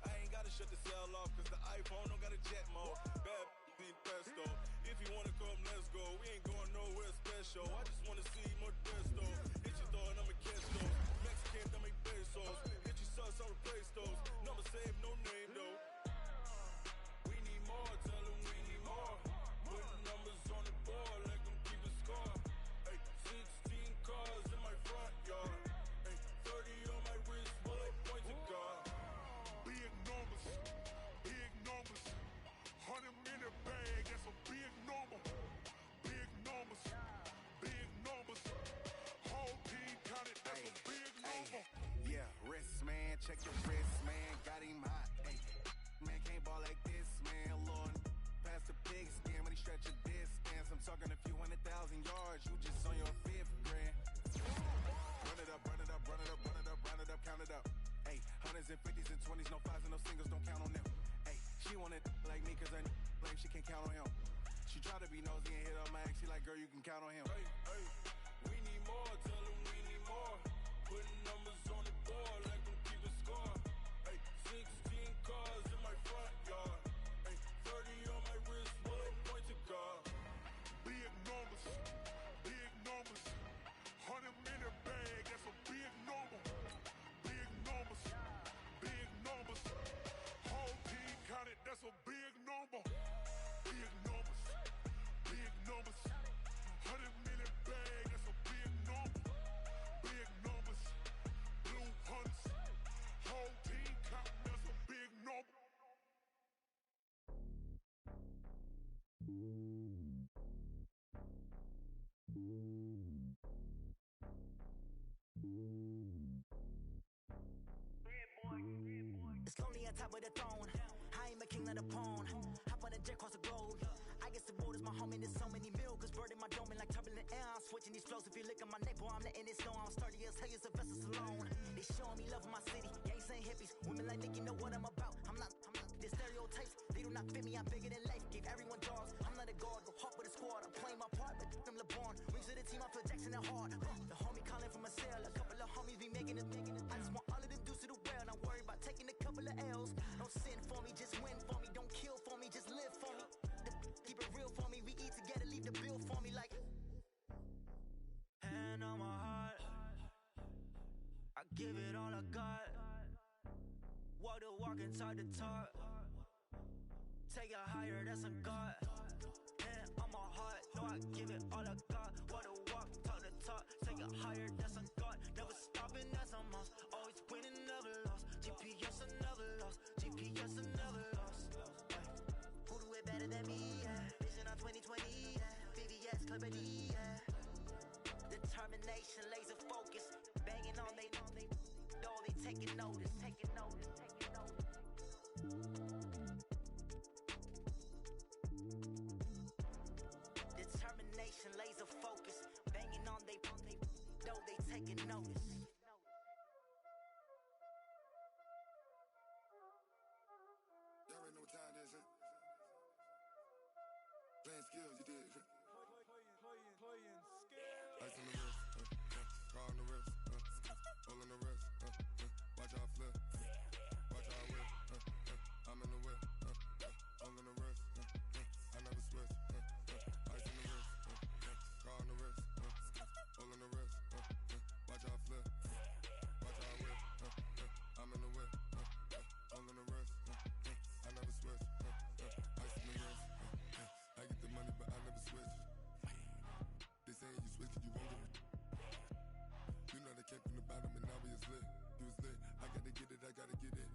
I ain't gotta shut the cell off, cause the iPhone don't got a jet mode. Bad need pesto. If you wanna come, let's go. We ain't going nowhere special. I just wanna see more desto. Hit your thought, I'ma catch those. Mexican, I make pesos. Hit your sus, I'll replace those. Number save, no name though. We need more, tell them we need more. Putting numbers on the board, like them keep a score. Hey, 16 cars in my front yard. Hey, 30 on my wrist, bullet point to God. Big numbers, 100 minute bag, that's a big number. Big numbers, whole team counted, that's a big number. Yeah, wrist man, check your wrist man, got him hot. Ay, man can't ball like this, man. Lord, pass the pig skin when he stretch a distance. I'm talking a few 100,000 yards, you just on your 5th grand. Run it up, count it up. Ay, hundreds and 50s and 20s, no 5s and no singles, don't count on them. Ay, she want it like me, cause her like she can't count on him. She try to be nosy and hit up my ex, she like, girl, you can count on him. Hey, we need more, tell them we need more. Putting numbers on the board, like them keep a score. Hey, 16 cars in my front yard. Hey, 30 on my wrist, bullet point to God. Big numbers, 100 minute bag, that's a big number. Big numbers, whole team counted, that's a big number. Big numbers, 100 minute bag, that's a big number. Big numbers, blue hunts, whole team counting, that's a big number. It's lonely on top of the throne. I am a king, not a pawn. Hop on a jet across the globe. I guess the world is my home and there's so many milkers burning my dome like turbulent air. I'm switching these flows. If you look at my neck, boy, I'm letting it snow. I'm sturdy as hell, as a vessel alone. They showing me love in my city. Gangs ain't hippies. Women like Nick, you know what I'm about. I'm not the stereotypes. They do not fit me. I'm bigger than life. Gave everyone dogs. I'm not a guard. Go hard with a squad. I'm playing my part, but them LeBron. Rings to the team. I feel Jackson and hard. The homie calling from a cell. A couple of homies be making it. I just want all of them dudes to do well. Not worry about taking a couple of L's. Don't sin for me, just win for me. Don't kill for me, just live for me. Keep it real for me. We eat together, leave the bill for me like. Hand on my heart, I give it all I got. Walk the walk and talk the talk. Take it higher, that's a God. Hand on my heart, no, I give it all I got. Walk the walk, talk the talk. Take it higher, that's a God. Never stopping, that's a must. Always winning, never lost. GPS, I never lost. GPS, I never lost. Who do it better than me? Yeah. Vision on 2020. Yeah. VVS, Clippity. Yeah. Determination, laser focus. Banging on they taking notice. Determination, laser focus. Banging on they taking notice. Y'all already know what time it is, huh? Playing skills, you did, huh? Playing skills. Ice on the wrist, car on the wrist, hole in the wrist, watch how I flip, watch how I whip, I'm in the whip, hole in the wrist, I never switch, ice on the wrist, car on the wrist, hole in the wrist, watch how I flip, watch how I whip, I'm in the whip, hole in the wrist, I never switch, ice on the wrist, I get the money but I never switch. They saying you switch it, you won't get it. You know they came from the bottom and now we is lit. You was lit, I gotta get it, I gotta get it.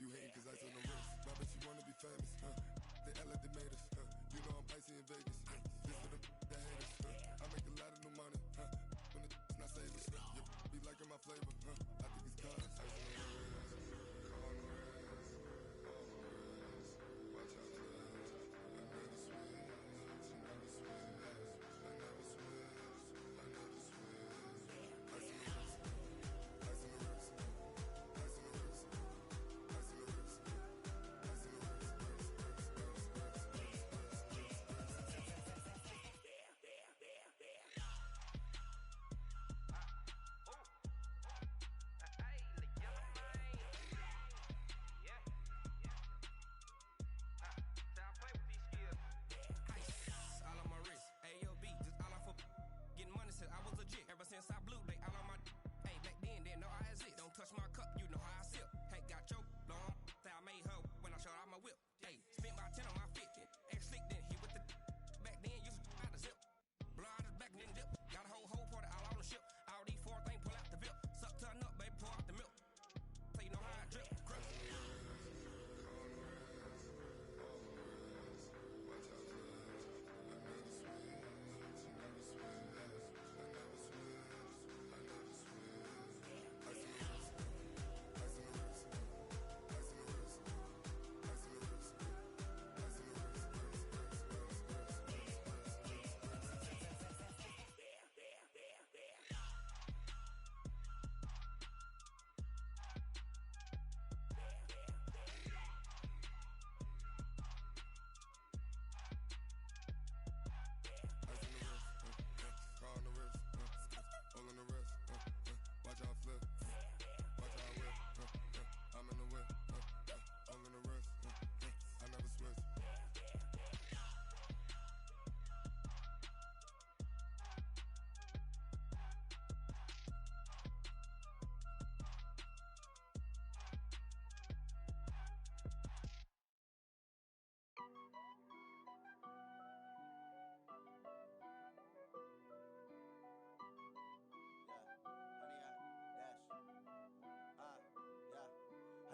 You hating cause ice on the wrist. My bitch, you wanna be famous, They act like they made us, You know I'm icy in Vegas, This for the that hate us, I make a lot of new money, When it's not savers, Be liking my flavor, I think it's cause ice on the wrist, car on the wrist, all on the wrist. Watch out, I never switch, I never switch. Since I blew, they all on my hey, back then, didn't know I exist. Don't touch my cup, you know how I sip. Hey, got your long, that I made her when I showed out my whip. Hey, spent my 10 on my 50. X slick, then hit with the back then, used to out the zip. Blow out his back, then dip. Got a whole party all on the ship. All these four things, pull out the VIP. Suck, turn up, baby, pour out the milk. So you know how I drip. Crush.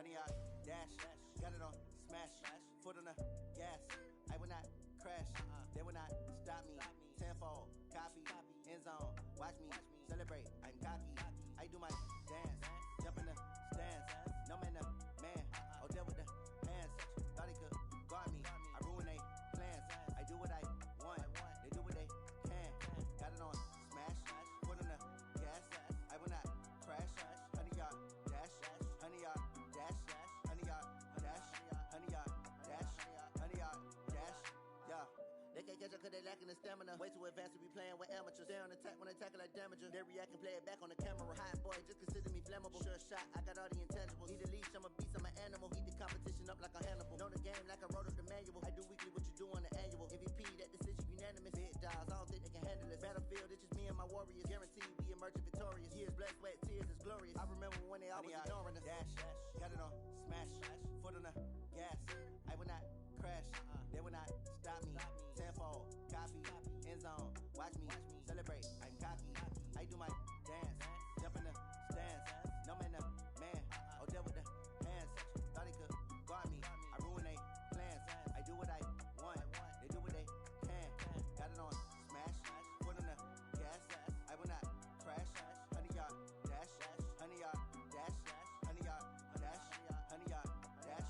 Honey, I dash, got it on smash, foot on the gas. I will not crash, they will not stop me. Tenfold, copy, end zone, watch me celebrate. I'm cocky, I do my dance, jump in the stands. No man, the man, oh, there with the hands. Thought he could guard me, I ruin they plans. I do what I want, they do what they can. Got it on smash, foot on the gas. I will not crash, honey, y'all dash, honey, y'all dash, honey, y'all dash, honey, y'all dash, honey, y'all dash, yeah. They can't catch up cause they lacking the stamina. Way too advanced to be playing with amateurs. They on attack when they tackle like damager. They react and play it back on the camera. Hot boy, just consider me flammable. Sure shot, I got all the intangibles. Need a leash, I'm a beast, I'm an animal. Heat the competition up like a Hannibal. Know the game like I wrote up the manual. I do weekly what you do on the annual. MVP, that decision unanimous. Big dogs, I don't think they can handle this. Battlefield, it's just me and my warriors. Guaranteed we emerging victorious. Years, blood, sweat, tears, is glorious. I remember when they always ignoring us. Dash, got it on smash, foot on the gas. I will not crash, they will not stop me. Tenfold, copy, end zone, watch me celebrate. I'm cocky, I do my dance, jump in the stands. No man, the man, oh, there with the hands. Thought he could guard me, I ruin they plans. I do what I want, they do what they can. Got it on smash, foot on the gas. I will not crash, honey, y'all dash, honey, y'all dash, honey, y'all dash, honey, y'all dash,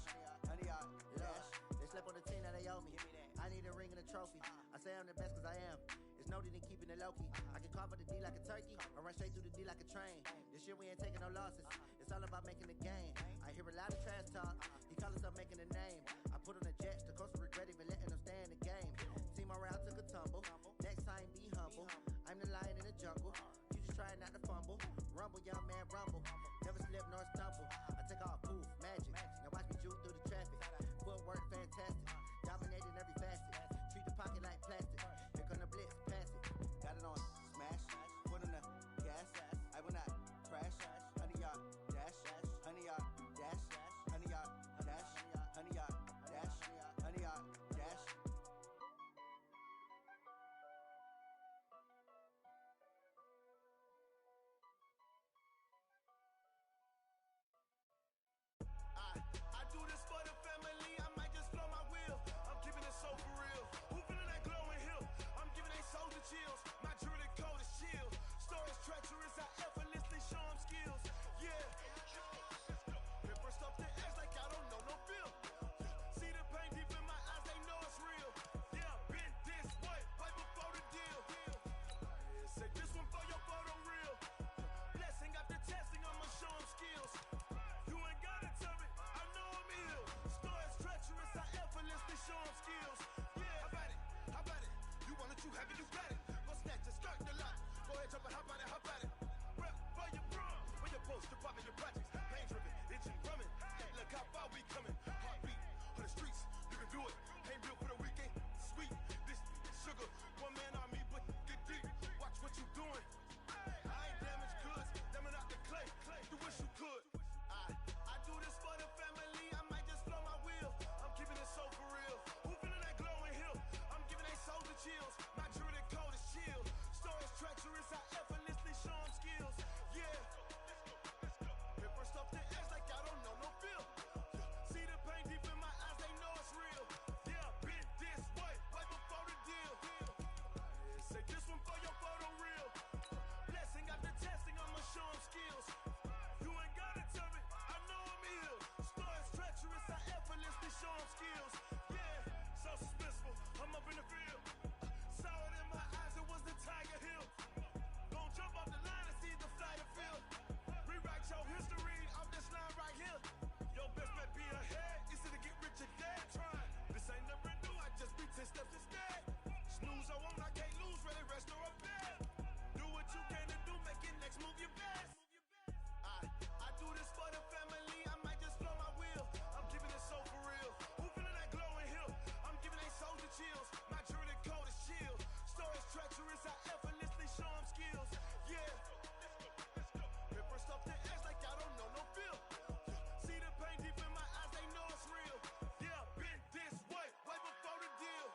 honey, y'all dash. They slept on the team that they owe me. I need a ring and a trophy. I say I'm the best cause I am. It's Snowden and keeping it low-key. I can carve up the D like a turkey, or run straight through the D like a train. This year we ain't taking no losses. It's all about making the game. I hear a lot of trash talk. He call himself making a name. I put on the jets, the coast regret even letting them stay in the game. See my route took a tumble. Next time be humble. I'm the lion in the jungle. You just trying not to fumble. Rumble, young man, rumble. Never slip nor stumble. I take off poof, magic. Now watch me juke through the traffic. Footwork fantastic. Dominating every facet. Treat the pocket like plastic. Here come the blitz, pass it. Got it on smash. Put in the gas. I will not crash. 100 yard dash. 100 yard dash. 100 yard dash. 100 yard dash. 100 yard dash. I do this for the family, I might just blow my wheel. I'm keeping it so for real. Who feeling that glowing hill? I'm giving they soldier chills. My jewelry code is chill. Stories treacherous, I effortlessly show them skills. Yeah. Paper stuff the edge like I don't know no feel. See the pain deep in my eyes, they know it's real. Yeah, been this way, right before the deal. Say this one for your photo real. Blessing after testing, I'ma show them skills. You ain't gotta tell me, I know I'm ill. Stories treacherous, I effortlessly show them skills. Yeah, how about it? How about it? You want it, you have it, you got it. Go snatch it, skirt the lot. Go ahead, jump it, how about it? How about it? Rep for your brum, for your post, department, your projects. Pain driven, itching, drumming. Look how far we coming. Heartbeat on the streets, you can do it. Ain't built for the weekend. Sweet, this sugar, one man army, but get deep. Watch what you doing. I ain't damaged goods, damn out the clay. You wish you could. I do this for the family, I might just blow my wheel. I'm keeping it so for real. Who feeling that glowing hill? I'm giving they soldier chills. My jewelry code is chill. Stories treacherous, I effortlessly show them skills. Yeah. Paper stuff the edge like I don't know no feel. See the pain deep in my eyes, they know it's real. Yeah, been this way, right before the deal. Say this one for your photo real. Blessing after testing, I'ma show them skills. You ain't gotta tell me, I know I'm ill. Stories treacherous, I effortlessly show them skills. Yeah, so suspenseful, I'm up in the field. Saw it in my eyes, it was the Tiger Hill. Gon' jump off the line and see the flight of field. Rewrite your history off this line right here. Your best bet be ahead, easy to get rich or dead. Trying, this ain't never new, I just be 10 steps instead. Snooze I won't, I can't lose, ready, rest or up bed. Do what you can to do, make it next move your best. I do this for the family, I might just blow my wheel. I'm keeping it so for real. Who feeling that glowing hill? I'm giving they soldier chills. My jewelry code is chill. Stories treacherous, I effortlessly show them skills. Yeah. Paper stuff the edge like I don't know no feel. See the pain deep in my eyes, they know it's real. Yeah, been this way, right before the deal.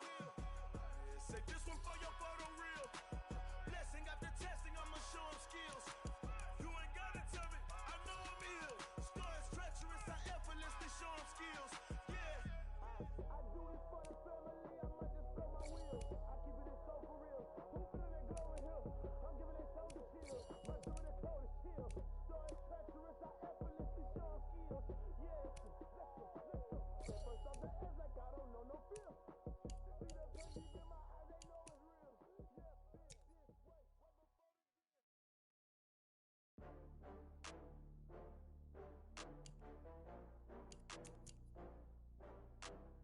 Say this one for your photo real. Blessing after testing, I'ma show them skills. You ain't gotta tell me, I know I'm ill. Stories treacherous, I effortlessly show them skills. Yeah. I do it for the family, I might just blow my wheel. I keep it so for real. Who feeling that glowing hill? I'm giving they soldier chills. My jewelry code is chill. Stories treacherous, I effortlessly show them skills. Yeah, let's go. First off the edge like I don't know no feel. See the pain deep in my eyes, they know it's real. Yeah, been this way, right before the deal.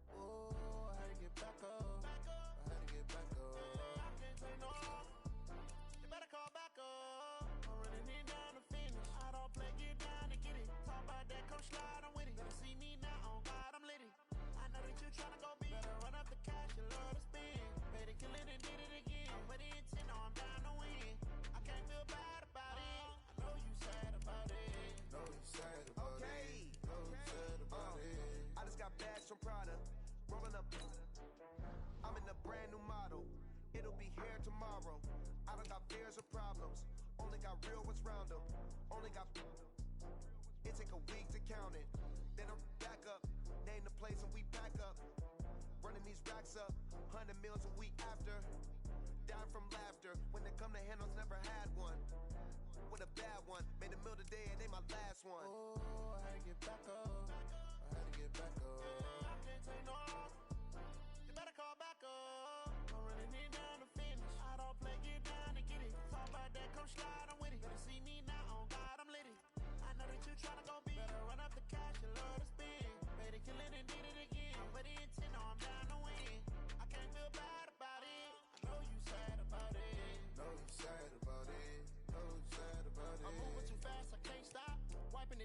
Oh, I had to get back up. I had to get back up. I can't take no off. You better call back up. I'm running it down to finish. I don't play, get down to get it. Talk about that, come slide, I'm with it. Better see me now, on God, I'm litty. I know that you tryna go big. Better run up the cash, you love to spend. Better kill it and did it again. With the intent, no, I'm down to win. I can't feel bad about it. I know you sad about it. Know you sad about it. Know you sad about it. I just got bags from Prada. Rolling up. I'm in a brand new model. It'll be here tomorrow. I don't got fears or problems. Only got real ones round them. Only got. It take a week to count it. Then I'm back up. Name the place and we pack up. Running these racks up. 100 meals a week after. Dying from laughter. When they come to handles, never had one. With a bad one. Made a meal today and they my last one. Oh, I had to get back up. I had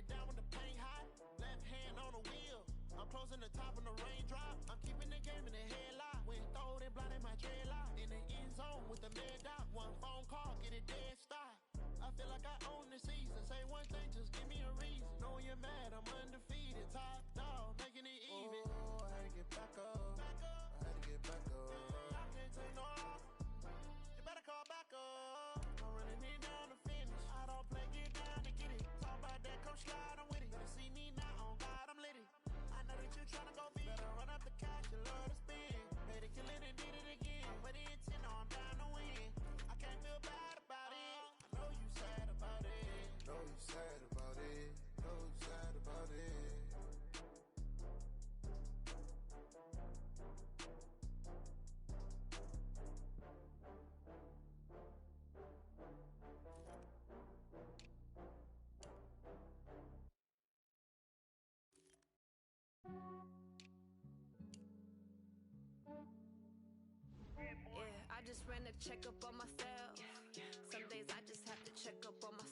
it down when the paint hot. Left hand on the wheel. I'm closing the top when the raindrop. I'm keeping the game in the headlock. When throwed and blinded my dreadlock. In the end zone with the mad dot. One phone call, get it dead stop. I feel like I own the season. Say one thing, just give me a reason. Know you're mad, I'm undefeated. Top dog, making it even. Oh, I had to get back up. I had to get back up. I can't take no off. You better call back up. I'm running it down to finish. I don't play, get down to get it. Talk about that, come slide, I'm with it. Better see me now, on God, I'm lit it. I know that you tryna go big. Better run up the cash, you love to spend. Made it, kill it, and did it again. But the intent, no, I'm down to win. I can't feel bad about it. I know you sad about it. Know you sad about it. Know you sad about it. Yeah, I just ran a checkup on myself. Some days I just have to check up on myself.